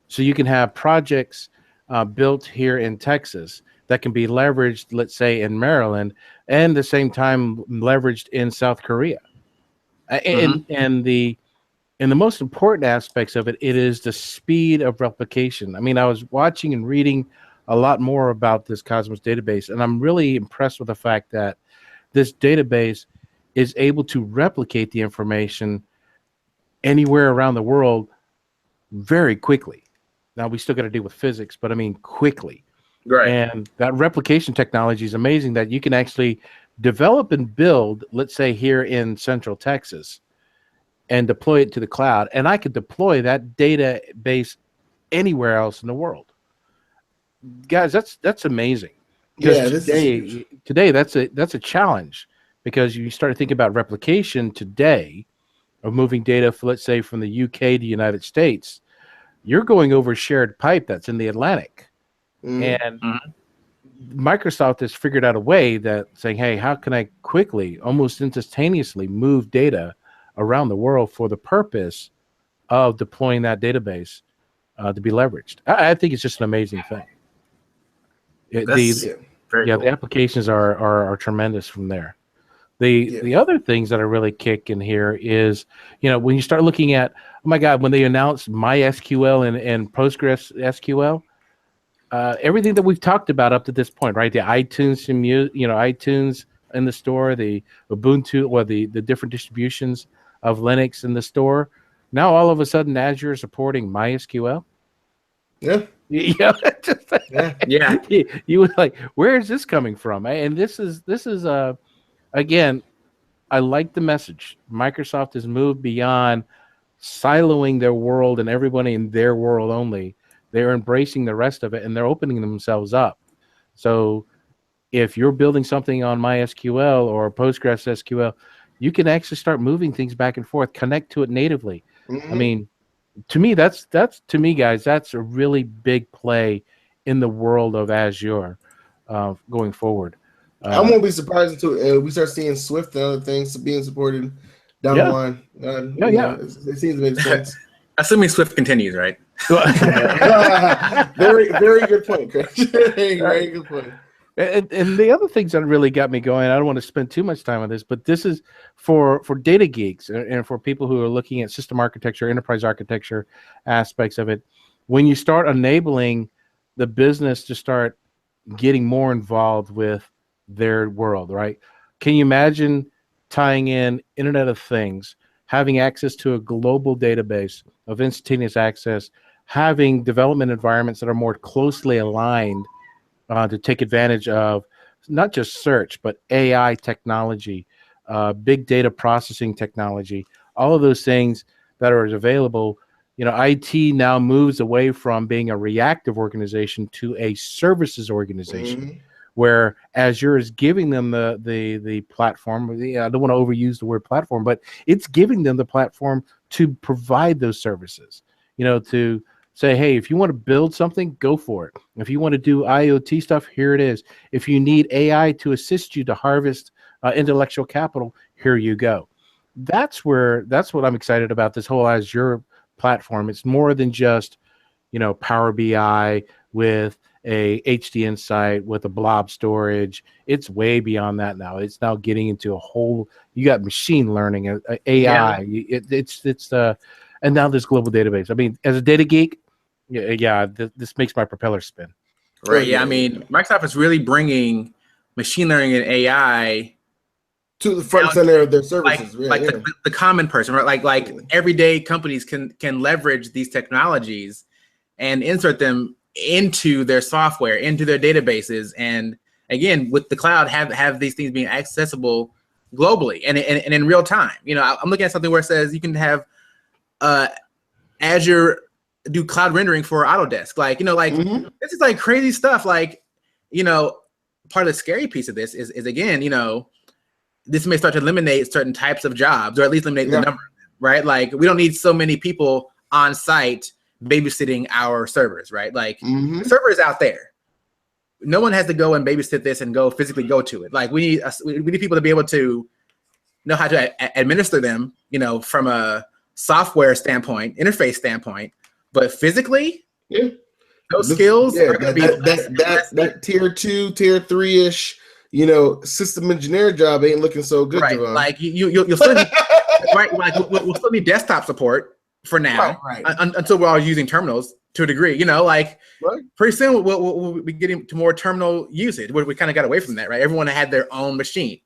So you can have projects built here in Texas that can be leveraged, let's say, in Maryland, and at the same time leveraged in South Korea. And the most important aspects of it is the speed of replication. I mean, I was watching and reading a lot more about this Cosmos database, and I'm really impressed with the fact that this database is able to replicate the information anywhere around the world very quickly. Now, we still got to deal with physics, but I mean quickly. Right. And that replication technology is amazing, that you can actually develop and build, let's say here in Central Texas, and deploy it to the cloud. And I could deploy that database anywhere else in the world. Guys, that's amazing. Yeah, today that's a challenge, because you start to think about replication today of moving data, let's say, from the UK to the United States. You're going over shared pipe that's in the Atlantic. And Microsoft has figured out a way that saying, hey, how can I quickly, almost instantaneously move data around the world for the purpose of deploying that database to be leveraged? I think it's just an amazing thing. The applications are tremendous from there. The other things that are really kick in here is, when you start looking at, oh my God, when they announced MySQL and PostgreSQL, everything that we've talked about up to this point, right? The iTunes, iTunes in the store, the Ubuntu, or the different distributions of Linux in the store. Now all of a sudden Azure is supporting MySQL. Yeah. Yeah. Yeah. You were like, where is this coming from? And this is again, I like the message. Microsoft has moved beyond siloing their world and everybody in their world only. They're embracing the rest of it, and they're opening themselves up. So if you're building something on MySQL or PostgreSQL, you can actually start moving things back and forth, connect to it natively. I mean, to me, guys, that's a really big play in the world of Azure going forward. I won't be surprised until we start seeing Swift and other things being supported down the line. It seems to make sense. Assuming Swift continues, right? Very, very good point, Chris. Very good point. And the other things that really got me going, I don't want to spend too much time on this, but this is for data geeks and for people who are looking at system architecture, enterprise architecture aspects of it. When you start enabling the business to start getting more involved with their world, right? Can you imagine tying in Internet of Things, having access to a global database of instantaneous access, having development environments that are more closely aligned to take advantage of not just search, but AI technology, big data processing technology, all of those things that are available. IT now moves away from being a reactive organization to a services organization, where Azure is giving them the platform. I don't want to overuse the word platform, but it's giving them the platform to provide those services, to say, hey, if you want to build something, go for it. If you want to do IoT stuff, here it is. If you need AI to assist you to harvest intellectual capital, here you go. That's what I'm excited about, this whole Azure platform. It's more than just, Power BI with a HDN site with a blob storage. It's way beyond that now. It's now getting into a whole. You got machine learning, AI. And now this global database. I mean, as a data geek, this makes my propeller spin. Right. Yeah. I mean, Microsoft is really bringing machine learning and AI to the front center of their services, the common person, right? Like everyday companies can leverage these technologies and insert them into their software, into their databases, and again, with the cloud, have these things being accessible globally and in real time. You know, I'm looking at something where it says you can have Azure do cloud rendering for Autodesk. Like, you know, like this is like crazy stuff. Like, you know, part of the scary piece of this is again, you know, this may start to eliminate certain types of jobs, or at least eliminate the number of them, right? Like, we don't need so many people on site babysitting our servers, right? Like, the server is out there. No one has to go and babysit this and go physically go to it. Like, we need people to be able to know how to administer them, you know, from a software standpoint, interface standpoint, but physically, those skills are going to be that tier 2, tier 3-ish. You know, system engineer job ain't looking so good. Right, Javon. like you'll still need, right, like we'll still need desktop support for now, until we're all using terminals to a degree. You know, like pretty soon we'll be getting to more terminal usage. We kind of got away from that, right? Everyone had their own machine.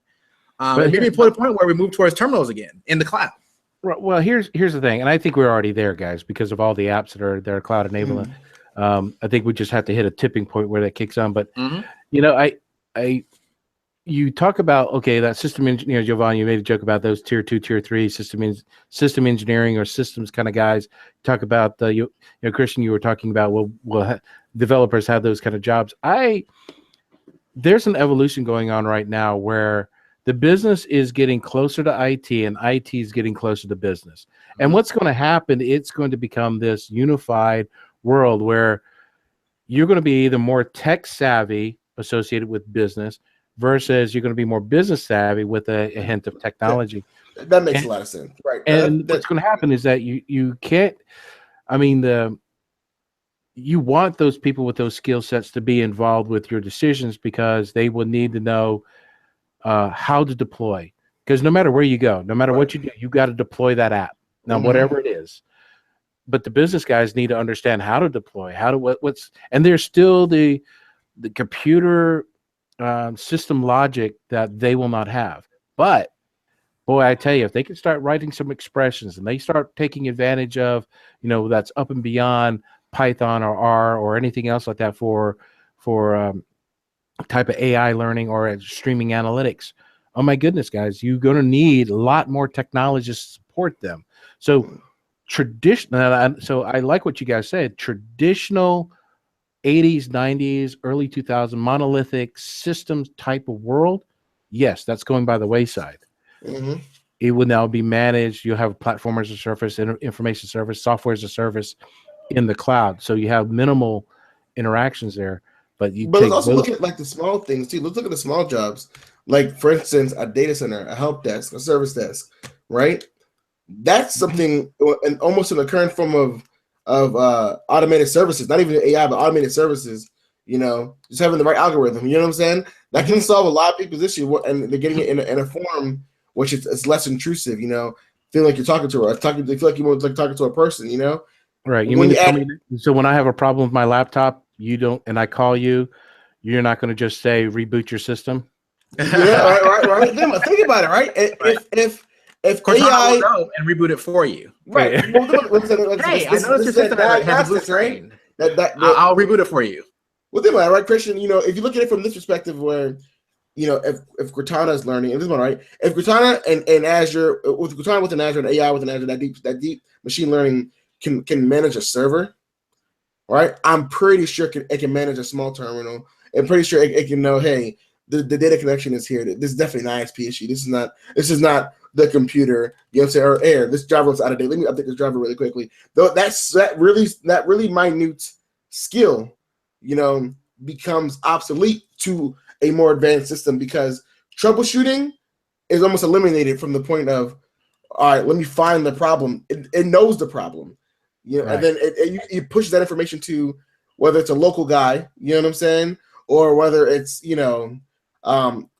Maybe put a point where we move towards terminals again in the cloud. Well, here's the thing, and I think we're already there, guys, because of all the apps that are cloud enabling. I think we just have to hit a tipping point where that kicks on. But you know, you talk about, okay, that system engineer, Giovanni, you made a joke about those tier 2, tier 3 system engineering or systems kind of guys. Talk about you know, Christian, you were talking about developers have those kind of jobs. There's an evolution going on right now where the business is getting closer to IT and IT is getting closer to business. And what's going to happen? It's going to become this unified world where you're going to be either more tech savvy associated with business versus you're going to be more business savvy with a hint of technology. That makes a lot of sense, right? And what's going to happen is that you can't. I mean, you want those people with those skill sets to be involved with your decisions because they will need to know how to deploy. Because no matter where you go, no matter what you do, you got to deploy that app. Now, whatever it is. But the business guys need to understand how to deploy, and there's still the computer system logic that they will not have. But boy, I tell you, if they can start writing some expressions and they start taking advantage of, you know, that's up and beyond Python or R or anything else like that for type of AI learning or streaming analytics. Oh my goodness, guys, you're going to need a lot more technologists to support them. So so I like what you guys said. Traditional 80s, 90s, early 2000s, monolithic systems type of world, yes, that's going by the wayside. It will now be managed. You'll have platform as a service, information service, software as a service in the cloud. So you have minimal interactions there. But let's also look at like the small things too. Let's look at the small jobs. Like, for instance, a data center, a help desk, a service desk, right? That's something, and almost in the current form of automated services, not even AI, but automated services, you know, just having the right algorithm, you know what I'm saying? That can solve a lot of people's issue, and they're getting it in a form which it's less intrusive, you know, feel like you're talking to her, they feel like you're like talking to a person, you know? Right. You mean to tell me, so when I have a problem with my laptop, you don't, and I call you, you're not going to just say reboot your system? Yeah, right. Think about it, right? If Cortana AI will go and reboot it for you, right? Hey, I noticed your system has a blue screen. I'll reboot it for you. Well, think about it, right, Christian? You know, if you look at it from this perspective, where, you know, if Cortana is learning, and this one, right? If Cortana and Azure, with Cortana with an Azure and AI with an Azure, that deep machine learning can manage a server, right? I'm pretty sure it can manage a small terminal. I'm pretty sure it can know, hey, the data connection is here. This is definitely an ISP issue. This is not the computer, you know what I'm saying, or air. This driver looks out of date. Let me update this driver really quickly. Though that really minute skill, you know, becomes obsolete to a more advanced system, because troubleshooting is almost eliminated from the point of, all right, let me find the problem. It knows the problem, you know, right. And then it pushes that information to whether it's a local guy, you know what I'm saying, or whether it's so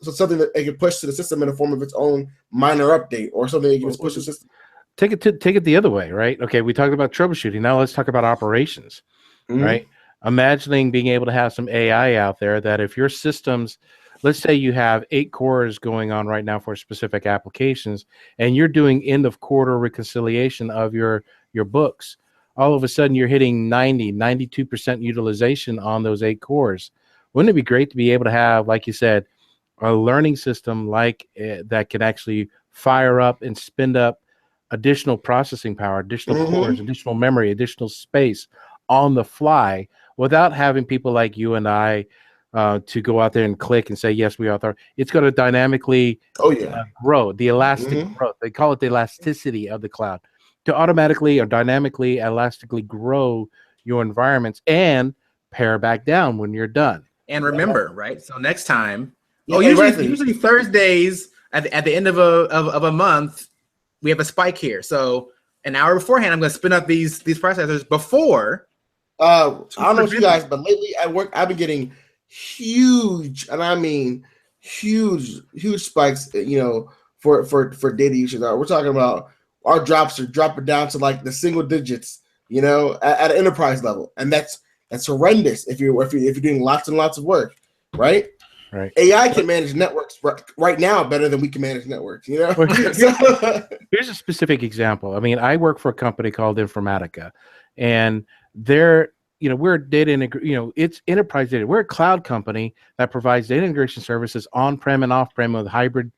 something that it can push to the system in the form of its own minor update or something that you can just push the system. Take it the other way, right? Okay, we talked about troubleshooting. Now let's talk about operations, right? Imagining being able to have some AI out there that if your systems, let's say you have 8 cores going on right now for specific applications, and you're doing end of quarter reconciliation of your books, all of a sudden you're hitting 92% utilization on those 8 cores. Wouldn't it be great to be able to have, like you said, a learning system like that can actually fire up and spin up additional processing power, additional cores, additional memory, additional space on the fly without having people like you and I to go out there and click and say, yes, we author. It's going to dynamically grow, the elastic growth. They call it the elasticity of the cloud, to automatically or dynamically, elastically grow your environments and pare back down when you're done. And remember, right? So next time, usually Thursdays at the end of a month, we have a spike here. So an hour beforehand, I'm going to spin up these processors before. I don't know about you guys, but lately at work, I've been getting huge, and I mean huge spikes. For data usage. We're talking about our drops are dropping down to like the single digits. At an enterprise level, and that's horrendous if you're doing lots and lots of work, right? Right. AI can manage networks right now better than we can manage networks. Well, here's a specific example. I mean, I work for a company called Informatica, and we're data it's enterprise data. We're a cloud company that provides data integration services on-prem and off-prem with hybrid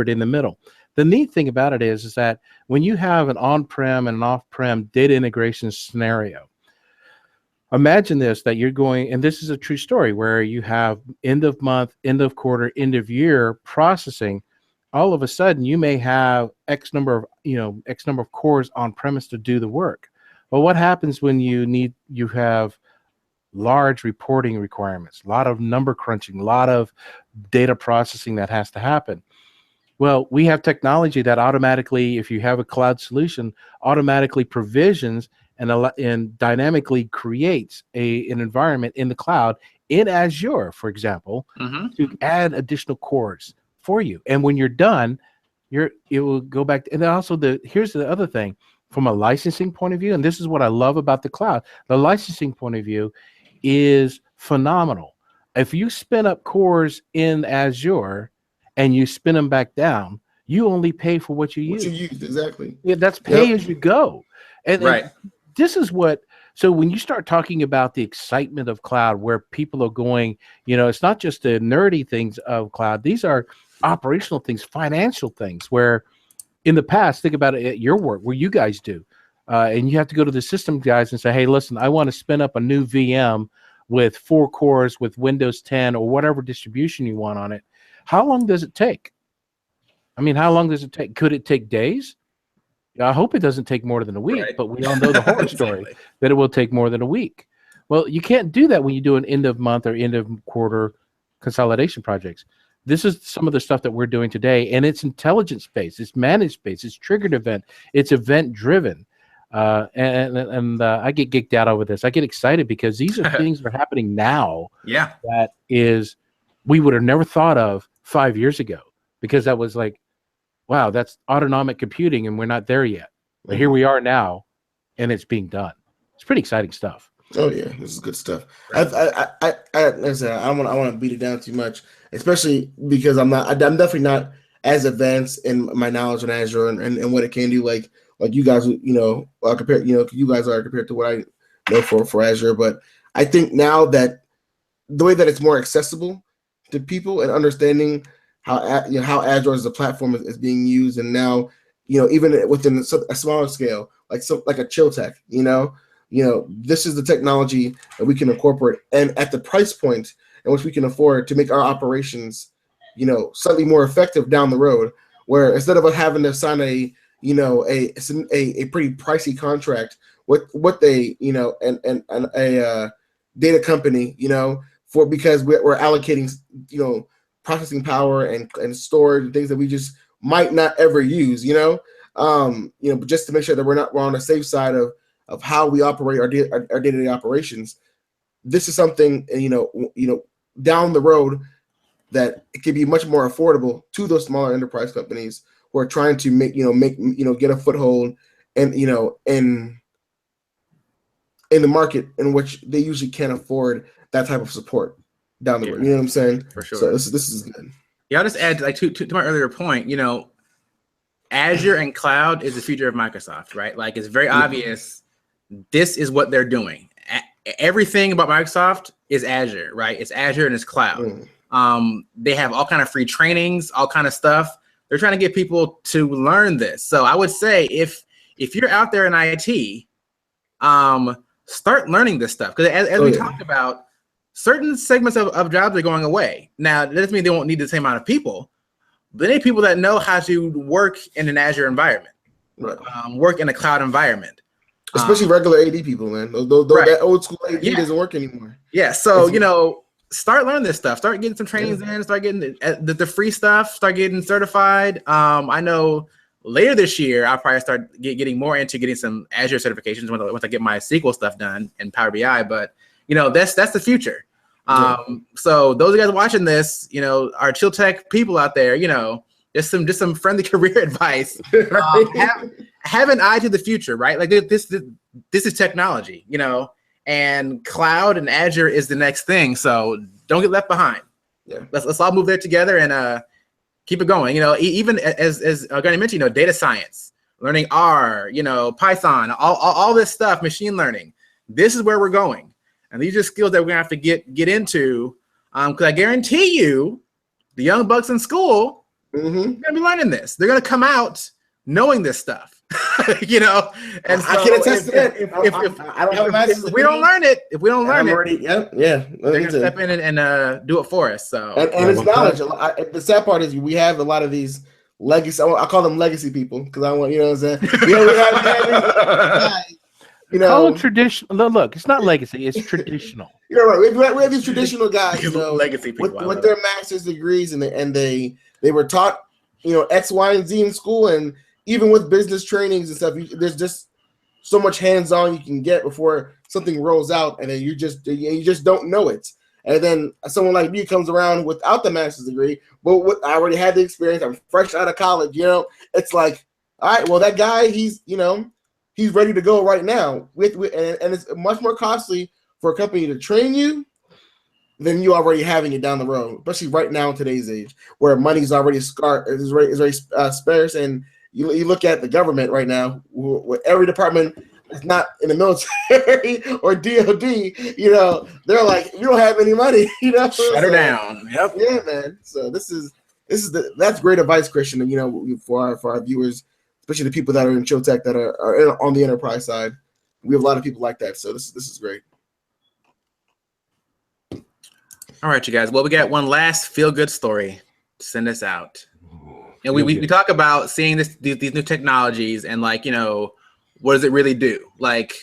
in the middle. The neat thing about it is that when you have an on-prem and an off-prem data integration scenario, imagine this, that you're going, and this is a true story, where you have end of month, end of quarter, end of year processing. All of a sudden, you may have X number of cores on premise to do the work. Well, what happens when you have large reporting requirements, a lot of number crunching, a lot of data processing that has to happen? Well, we have technology that automatically, if you have a cloud solution, automatically provisions and dynamically creates an environment in the cloud in Azure, for example, to add additional cores for you. And when you're done, it will go back. And also, here's the other thing, from a licensing point of view, and this is what I love about the cloud. The licensing point of view is phenomenal. If you spin up cores in Azure and you spin them back down, you only pay for what you use. Exactly. Yeah, that's pay as you go. And this is so when you start talking about the excitement of cloud, where people are going, it's not just the nerdy things of cloud. These are operational things, financial things, where in the past, think about it at your work, where you guys do. And you have to go to the system guys and say, hey, listen, I want to spin up a new VM with 4 cores with Windows 10 or whatever distribution you want on it. How long does it take? I mean, how long does it take? Could it take days? I hope it doesn't take more than a week, but we all know the horror story that it will take more than a week. Well, you can't do that when you do an end of month or end of quarter consolidation projects. This is some of the stuff that we're doing today, and it's intelligence-based, it's managed-based, it's triggered event, it's event-driven. And I get geeked out over this. I get excited because these are things that are happening now. Yeah. That is, we would have never thought of 5 years ago, because that was like, wow, that's autonomic computing, and we're not there yet. But here we are now, and it's being done. It's pretty exciting stuff. Oh yeah, this is good stuff. I don't want to beat it down too much, especially because I'm definitely not as advanced in my knowledge on Azure and what it can do. Like you guys, compared, you guys are compared to what I know for Azure. But I think now that the way that it's more accessible to people and understanding how Azure as a platform is being used, and now even within a smaller scale, like a chill tech, this is the technology that we can incorporate, and at the price point in which we can afford to make our operations, slightly more effective down the road. Where instead of having to sign a pretty pricey contract with a data company, because we're allocating processing power and storage and things that we just might not ever use, but just to make sure that we're on the safe side of how we operate our day-to-day operations. this is something, down the road that it could be much more affordable to those smaller enterprise companies who are trying to get a foothold and, in the market in which they usually can't afford that type of support down the road. You know what I'm saying? For sure. So this is good. Yeah, I'll just add to my earlier point, Azure and cloud is the future of Microsoft, right? Like, it's very obvious this is what they're doing. Everything about Microsoft is Azure, right? It's Azure and it's cloud. They have all kind of free trainings, all kind of stuff. They're trying to get people to learn this. So I would say if you're out there in IT, start learning this stuff. Because as we talked about, certain segments of jobs are going away. Now, that doesn't mean they won't need the same amount of people, but they need people that know how to work in an Azure environment, right. Work in a cloud environment. Especially regular AD people, man. That old school AD doesn't work anymore. Yeah, so, start learning this stuff. Start getting some trainings in. Start getting the free stuff. Start getting certified. I know later this year, I'll probably start getting more into getting some Azure certifications once I get my SQL stuff done in Power BI. But, that's the future. So those of you guys watching this, our chill tech people out there, just some friendly career advice. Have an eye to the future, right? Like this is technology, and cloud and Azure is the next thing. So don't get left behind. Yeah. Let's all move there together and keep it going. Even as Garnie mentioned, data science, learning R, Python, all this stuff, machine learning. This is where we're going. And these are skills that we're gonna have to get into. Because I guarantee you, the young bucks in school, they're gonna be learning this. They're gonna come out knowing this stuff. And so I can attest to that. If we don't learn it, they're gonna step in and do it for us. So and it's knowledge. The sad part is we have a lot of these legacy. I call them legacy people because I want, what I'm saying. We have call it traditional. Look, it's not legacy; it's traditional. You're right. We have these traditional guys, legacy people with their master's degrees, and they were taught, X, Y, and Z in school, and even with business trainings and stuff, there's just so much hands-on you can get before something rolls out, and then you just don't know it. And then someone like me comes around without the master's degree, but I already had the experience. I'm fresh out of college. It's like, all right, well, that guy, he's ready to go right now. And it's much more costly for a company to train you than you already having it down the road, especially right now in today's age, where money's already scarce, is very sparse. And you look at the government right now, where every department is not in the military or DOD. They're like, we don't have any money. Shut her down. Yep. Yeah, man. So that's great advice, Christian. For our viewers, especially the people that are in chill tech that are on the enterprise side. We have a lot of people like that. So this is great. All right, you guys. Well, we got one last feel-good story to send us out. And we talk about seeing these new technologies and what does it really do? Like,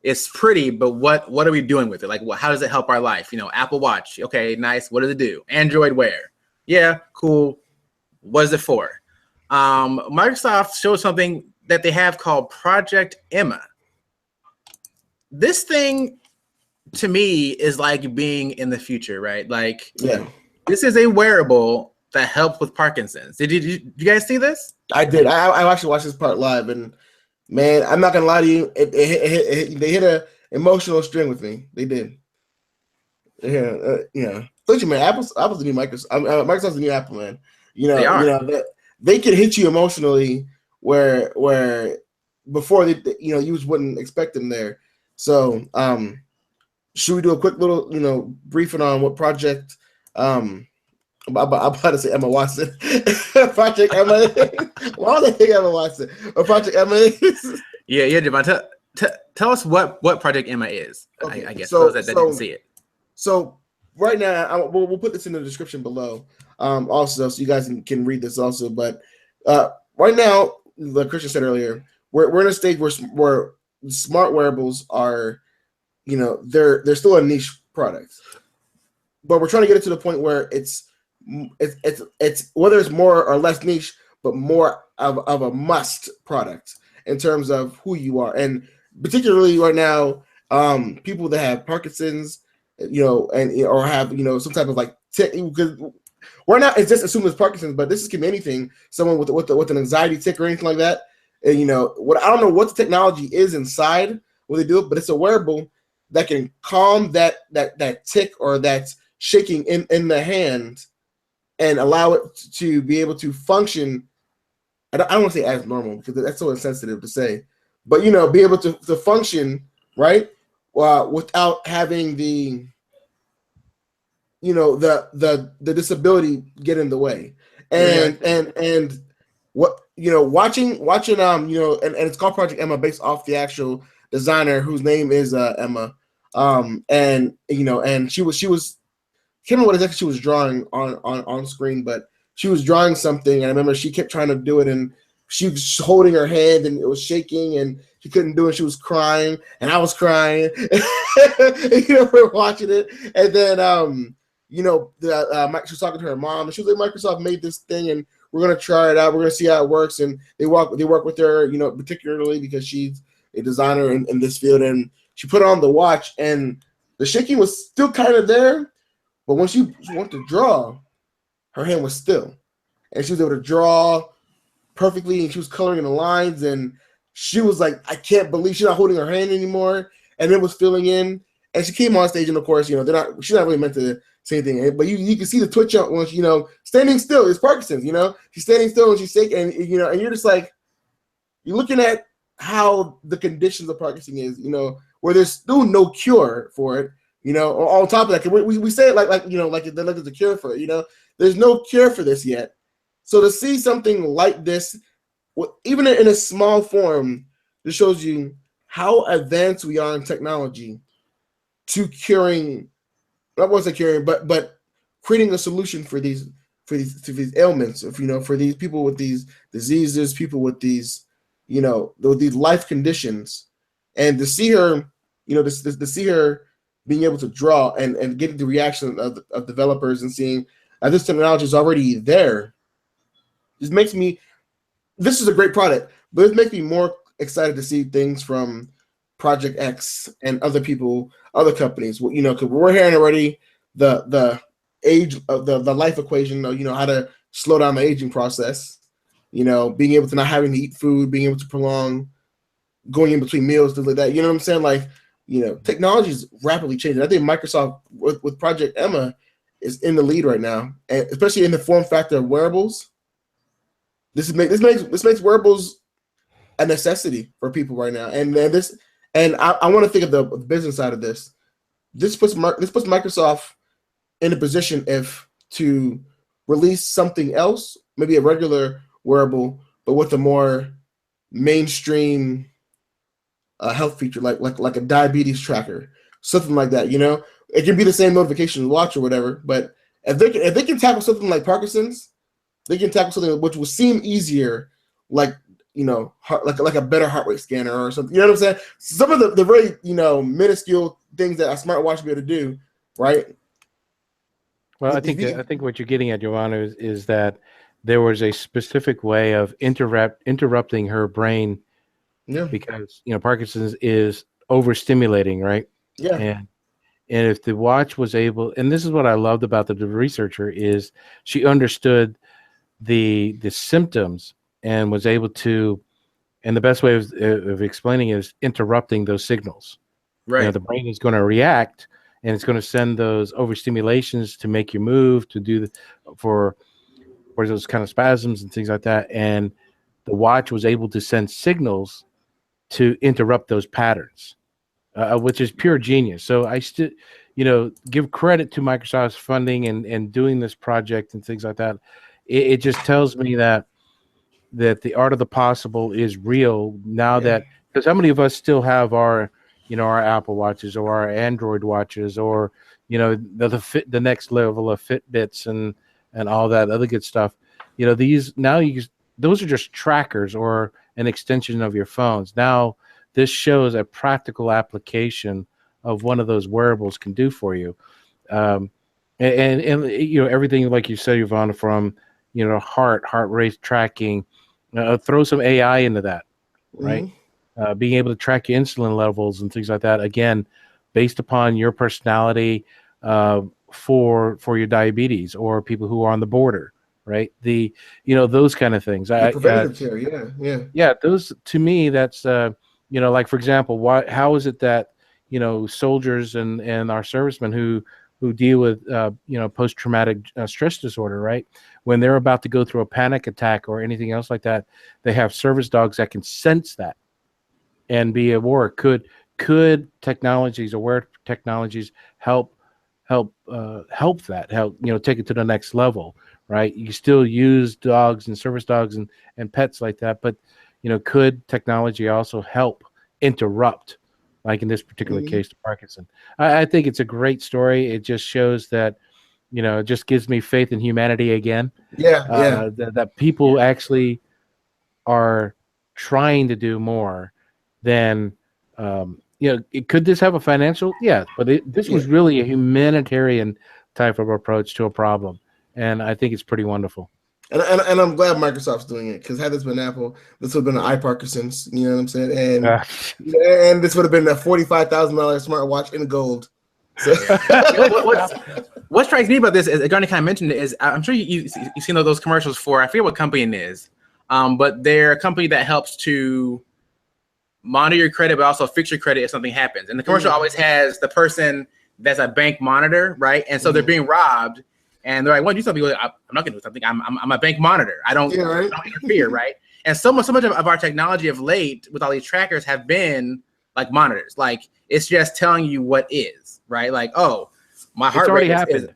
it's pretty, but what are we doing with it? Like, how does it help our life? Apple Watch. Okay, nice. What does it do? Android Wear. Yeah, cool. What is it for? Microsoft showed something that they have called Project Emma. This thing, to me, is like being in the future, right? Like, this is a wearable that helps with Parkinson's. Did you guys see this? I did. I actually watched this part live, and man, I'm not gonna lie to you, they hit a emotional string with me. They did. Yeah. Told you, man. Apple's the new Microsoft. Microsoft's the new Apple, man. They are. They can hit you emotionally where before you just wouldn't expect them there. So should we do a quick little briefing on what project I'm about to say Emma Watson. Project Emma. Why do they think Emma Watson? Or Project Emma is? Yeah, Javon. Tell us what Project Emma is. Okay. I guess those that didn't see it. So right now, we'll put this in the description below. Also, so you guys can read this also. But right now, like Christian said earlier, we're in a stage where smart wearables are, they're still a niche product, but we're trying to get it to the point where it's whether it's more or less niche, but more of a must product in terms of who you are, and particularly right now, people that have Parkinson's, and or have some type of like tick, because we're not it's just assumed it's Parkinson's, but this can be anything. Someone with an anxiety tick or anything like that. And what I don't know what the technology is inside when they do it, but it's a wearable that can calm that tick or that shaking in the hand and allow it to be able to function. I don't want to say as normal because that's so insensitive to say, but be able to function right without having the the disability get in the way. And what watching and it's called Project Emma, based off the actual designer whose name is Emma. And she was can't remember what exactly she was drawing on screen, but she was drawing something, and I remember she kept trying to do it, and she was holding her hand, and it was shaking, and she couldn't do it. She was crying, and I was crying. We're watching it, and then she was talking to her mom, and she was like, "Microsoft made this thing, and we're gonna try it out. We're gonna see how it works." And they work with her, particularly because she's a designer in this field, and she put on the watch, and the shaking was still kind of there. But when she wanted to draw, her hand was still. And she was able to draw perfectly, and she was coloring in the lines, and she was like, I can't believe she's not holding her hand anymore. And it was filling in. And she came on stage, and of course, she's not really meant to say anything. But you can see the twitch out when standing still. It's Parkinson's, she's standing still and she's shaking, and and you're just like, you're looking at how the conditions of Parkinson is, where there's still no cure for it. On top of that, we say it like there's a cure for it. There's no cure for this yet. So to see something like this, even in a small form, it shows you how advanced we are in technology to curing. Not want to say curing, but creating a solution for these ailments. For these people with these diseases, people with these with these life conditions, and to see her, to see her being able to draw and getting the reaction of developers and seeing this technology is already there, this is a great product, but it makes me more excited to see things from Project X and other people, other companies. Because we're hearing already the age of the life equation, how to slow down the aging process, being able to not having to eat food, being able to prolong going in between meals, things like that. You know what I'm saying? Like, technology is rapidly changing. I think Microsoft with Project Emma is in the lead right now, and especially in the form factor of wearables. This makes wearables a necessity for people right now, and I want to think of the business side of this. This puts Microsoft in a position to release something else, maybe a regular wearable, but with a more mainstream health feature, like a diabetes tracker, something like that. It can be the same notification watch or whatever. But if they can tackle something like Parkinson's, they can tackle something which will seem easier, like like a better heart rate scanner or something. You know what I'm saying? Some of the very minuscule things that a smartwatch will be able to do, right? Well, I think what you're getting at, Giovanna, is that there was a specific way of interrupting her brain. Yeah. Because Parkinson's is overstimulating, right? Yeah. And if the watch was able, and this is what I loved about the researcher, is she understood the symptoms and was able to, and the best way of explaining it is interrupting those signals. Right. The brain is going to react, and it's going to send those overstimulations to make you move, to do for those kind of spasms and things like that. And the watch was able to send signals to interrupt those patterns, which is pure genius. So I still, give credit to Microsoft's funding and doing this project and things like that. It just tells me that the art of the possible is real now. That because how many of us still have our Apple watches or our Android watches or the next level of Fitbits and all that other good stuff. Those are just trackers or an extension of your phones. Now, this shows a practical application of one of those wearables can do for you, and everything like you said, Yvonne, from heart rate tracking. Throw some AI into that, right? Mm-hmm. Being able to track your insulin levels and things like that. Again, based upon your personality for your diabetes, or people who are on the border, right? Those kind of things. Preventative care, yeah. Those, to me, that's like, for example, how is it that soldiers and our servicemen who deal with post-traumatic stress disorder, right? When they're about to go through a panic attack or anything else like that, they have service dogs that can sense that and be aware. Could technologies, aware technologies, help take it to the next level, right? You still use dogs and service dogs and pets like that, but could technology also help interrupt, like in this particular case, the Parkinson? I think it's a great story. It just shows that, it just gives me faith in humanity again. That people actually are trying to do more than, could this have a financial? Yeah, but this was really a humanitarian type of approach to a problem, and I think it's pretty wonderful. And I'm glad Microsoft's doing it, because had this been Apple, this would have been an iParkinson's, you know what I'm saying? And this would have been a $45,000 smartwatch in gold. So. What strikes me about this is, Garnie kind of mentioned it, is I'm sure you've seen those commercials for, I forget what company it is, but they're a company that helps to monitor your credit, but also fix your credit if something happens. And the commercial always has the person that's a bank monitor, right? And so they're being robbed. And they're like, "Well, do something." I'm not gonna do something. I'm a bank monitor. I don't interfere, right? And so much of our technology of late with all these trackers have been like monitors. Like, it's just telling you what is, right? Like, oh, my heart rate is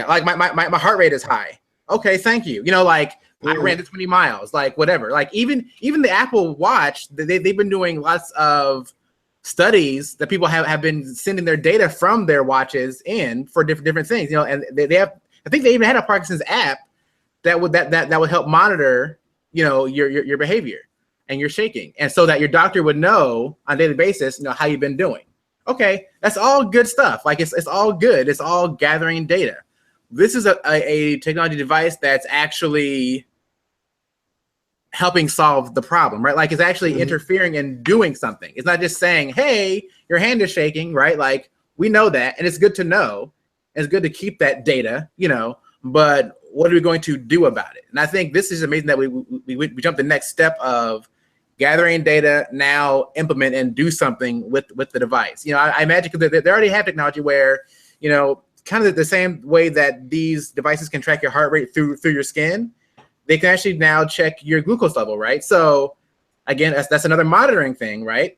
like my heart rate is high. Okay, thank you. Like, I ran this many miles, like whatever. Like even the Apple Watch, they've been doing lots of studies that people have been sending their data from their watches in for different things. And they have. I think they even had a Parkinson's app that would help monitor, your behavior and your shaking, and so that your doctor would know on a daily basis, how you've been doing. Okay, that's all good stuff. Like, it's all good. It's all gathering data. This is a technology device that's actually helping solve the problem, right? Like, it's actually interfering and doing something. It's not just saying, "Hey, your hand is shaking," right? Like, we know that, and it's good to know. It's good to keep that data, but what are we going to do about it? And I think this is amazing that we jumped the next step of gathering data, now implement and do something with the device. I imagine, because they already have technology where, kind of the same way that these devices can track your heart rate through your skin, they can actually now check your glucose level, right? So again, that's another monitoring thing, right?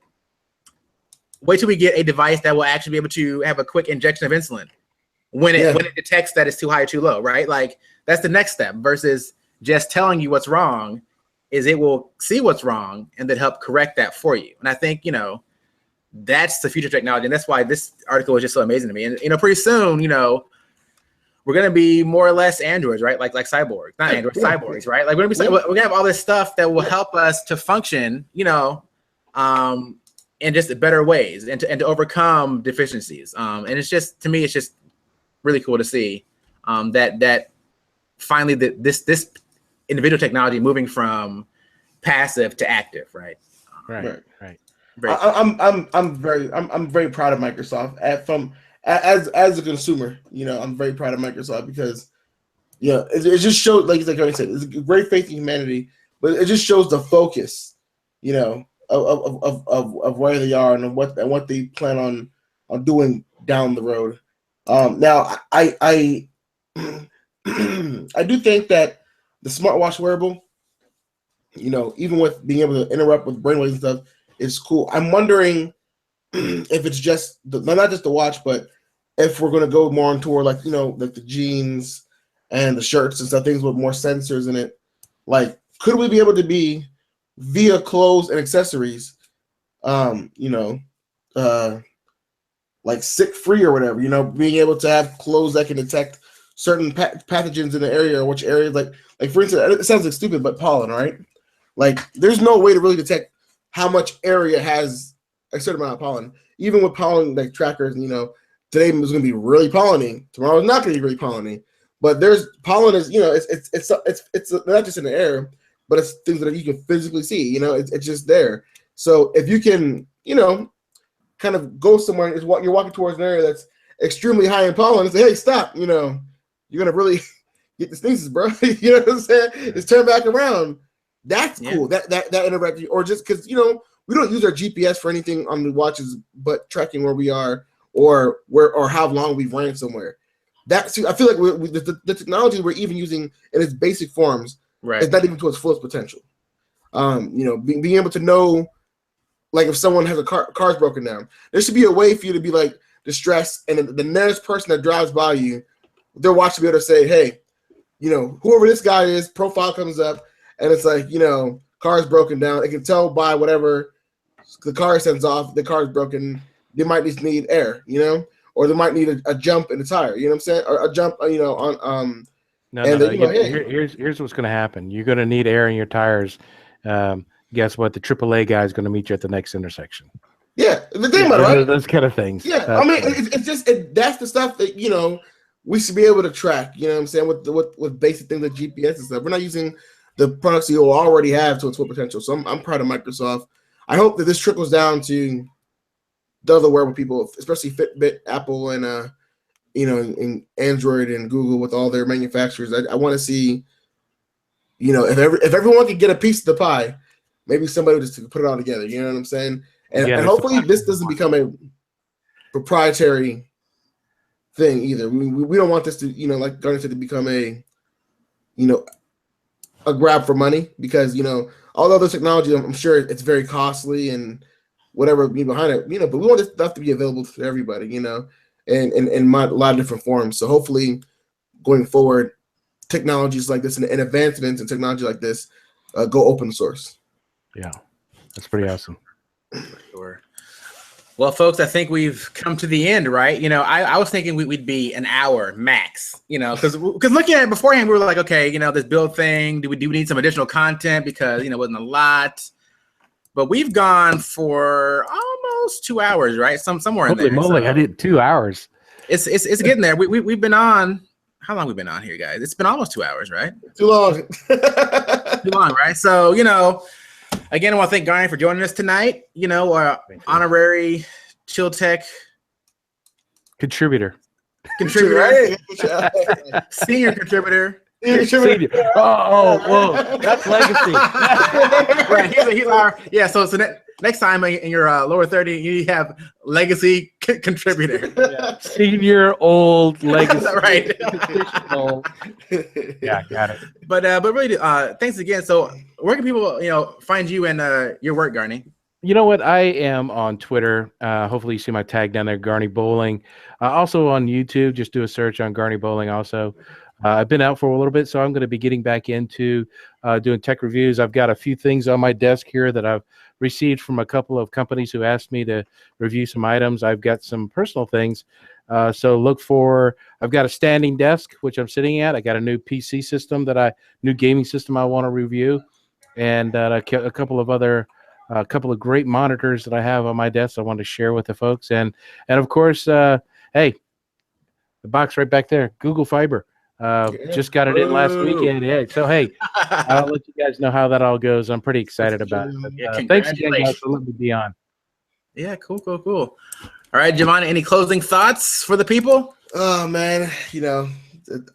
Wait till we get a device that will actually be able to have a quick injection of insulin when it detects that it's too high or too low, right? Like, that's the next step, versus just telling you what's wrong. Is it will see what's wrong and then help correct that for you. And I think, that's the future technology. And that's why this article is just so amazing to me. And, pretty soon, we're going to be more or less androids, right? Like cyborgs, not androids, cyborgs, right? Like, we're going to have all this stuff that will help us to function, in just better ways and to overcome deficiencies. And it's just, to me, it's just really cool to see that finally this individual technology moving from passive to active, right? Right. I'm very proud of Microsoft as a consumer. I'm very proud of Microsoft, because it just shows, like I said, it's a great faith in humanity, but it just shows the focus, of where they are and what they plan on doing down the road. Now, I do think that the smartwatch wearable, even with being able to interrupt with brainwaves and stuff, is cool. I'm wondering if it's just not just the watch, but if we're going to go more on toward, like the jeans and the shirts and stuff, things with more sensors in it. Like, could we be able to be via clothes and accessories, like sick-free or whatever, being able to have clothes that can detect certain pathogens in the area, or which areas, like for instance, it sounds like stupid, but pollen, right? Like, there's no way to really detect how much area has a certain amount of pollen. Even with pollen, like trackers, today is going to be really pollinating, tomorrow is not going to be really pollinating. But there's pollen is, it's not just in the air, but it's things that you can physically see. It's just there. So if you can, kind of go somewhere and you're walking towards an area that's extremely high in pollen and say, hey, stop, you know, you're gonna really get the sneezes, bro. You know what I'm saying? It's turn back around. That's cool. That interaction, or just because, you know, we don't use our GPS for anything on the watches but tracking where we are or how long we've ran somewhere. I feel like the technology we're even using in its basic forms is not even to its fullest potential. You know, being able to know, like, if someone has car's broken down, there should be a way for you to be like distressed, and the nearest person that drives by you, their watch to be able to say, hey, you know, whoever this guy is, profile comes up, and it's like, you know, car's broken down. It can tell by whatever the car sends off, the car's broken. They might just need air, you know, or they might need a jump in the tire, you know what I'm saying, or a jump, you know, on Here's what's going to happen. You're going to need air in your tires. Guess what? The AAA guy is going to meet you at the next intersection. Yeah, the thing about it, right? Those kind of things. Yeah, I mean, it's just that's the stuff that, you know, we should be able to track. You know what I'm saying, with basic things like GPS and stuff. We're not using the products you already have to its full potential. So I'm proud of Microsoft. I hope that this trickles down to the other wearable people, especially Fitbit, Apple, and you know, and Android and Google with all their manufacturers. I want to see, you know, if everyone could get a piece of the pie, maybe somebody would just put it all together. You know what I'm saying? And hopefully this doesn't become a proprietary thing either. We don't want this to, you know, like Garnie said, to become a, you know, a grab for money, because, you know, although this technology, I'm sure it's very costly and whatever behind it, you know, but we want this stuff to be available to everybody, you know, and in a lot of different forms. So hopefully going forward, technologies like this and advancements in technology like this go open source. Yeah, that's pretty awesome. Sure. Well, folks, I think we've come to the end, right? You know, I was thinking we'd be an hour max, you know, because looking at it beforehand, we were like, okay, you know, this build thing, do we need some additional content, because, you know, it wasn't a lot. But we've gone for almost 2 hours, right? Somewhere in there. Holy moly, I did 2 hours. It's getting there. We've been on. How long have we been on here, guys? It's been almost 2 hours, right? Too long. Too long, right? So, you know, again, I want to thank Garnie for joining us tonight. You know, honorary Chill Tech contributor, right? Senior contributor. Senior. Oh, whoa, that's legacy. Right. He's our, yeah. So next time in your lower 30, you have legacy contributor. Yeah. Senior old legacy. Right. Yeah, got it. But really, thanks again. So where can people, you know, find you and your work, Garnie? You know what? I am on Twitter. Hopefully you see my tag down there, Garnie Bowling. Also on YouTube, just do a search on Garnie Bowling also. I've been out for a little bit, so I'm going to be getting back into doing tech reviews. I've got a few things on my desk here that I've received from a couple of companies who asked me to review some items. I've got some personal things. So look for, I've got a standing desk, which I'm sitting at. I got a new PC system new gaming system I want to review. And a couple of other, a couple of great monitors that I have on my desk I want to share with the folks. And of course, hey, the box right back there, Google Fiber. Just got it in last weekend. Yeah. So, hey, I'll let you guys know how that all goes. I'm pretty excited about it. Thanks again, guys, for letting me be on. Yeah, cool. All right, Giovanni, any closing thoughts for the people? Oh, man, you know,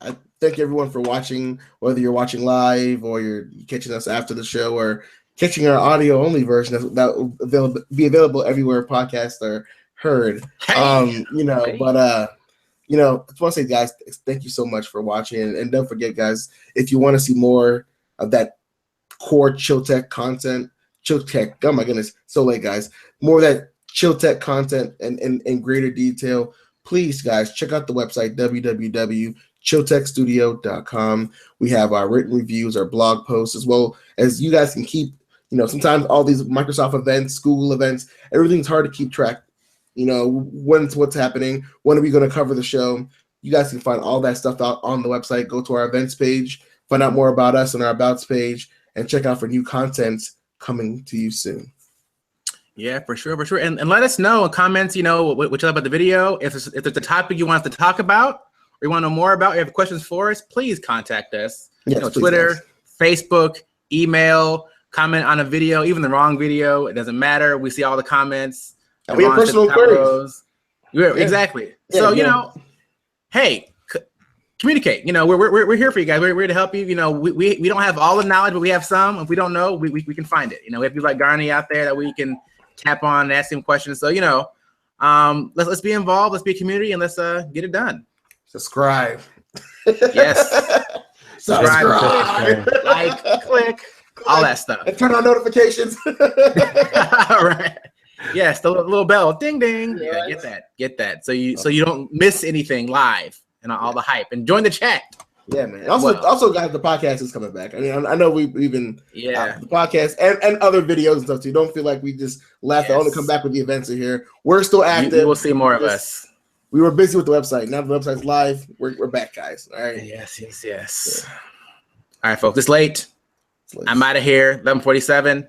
I thank everyone for watching, whether you're watching live or you're catching us after the show or catching our audio-only version that will be available everywhere podcasts are heard. You know, but you know, I just want to say, guys, thank you so much for watching. And don't forget, guys, if you want to see more of that core Chill Tech content, oh my goodness, so late, guys, more of that Chill Tech content and in greater detail, please, guys, check out the website, www.chilltechstudio.com. We have our written reviews, our blog posts, as well as you guys can keep, you know, sometimes all these Microsoft events, Google events, everything's hard to keep track. You know, what's happening, when are we going to cover the show? You guys can find all that stuff out on the website. Go to our events page, find out more about us on our Abouts page, and check out for new content coming to you soon. Yeah, for sure. And let us know in comments, you know, what you thought about the video. If there's a topic you want us to talk about or you want to know more about, or you have questions for us, please contact us. Yes, you know, Twitter, guys. Facebook, email, comment on a video, even the wrong video. It doesn't matter. We see all the comments. And we have personal queries. Exactly. So, you know, hey, communicate. You know, we're here for you guys. We're here to help you. You know, we don't have all the knowledge, but we have some. If we don't know, we can find it. You know, we have people like Garnie out there that we can tap on and ask him questions. So, you know, let's be involved. Let's be a community, and let's get it done. Subscribe. Yes. Subscribe. Like, click, all that stuff. And turn on notifications. All right. Yes, the little bell, ding ding. Yeah, get that. So you don't miss anything live and all the hype. And join the chat. Yeah, man. Also, guys, the podcast is coming back. I mean, I know we've been the podcast and other videos and stuff too. Don't feel like we just left. I only come back with the events are here. We're still active. You will see more of us. We were busy with the website. Now the website's live. We're back, guys. All right. Yes. Yeah. All right, folks. It's late. I'm out of here. 11:47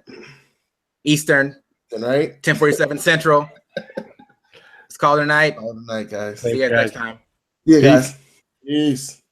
Eastern. All right. 10:47 Central. Let's call it a night. Call it a night, guys. See you guys next time. Yeah, guys. Peace.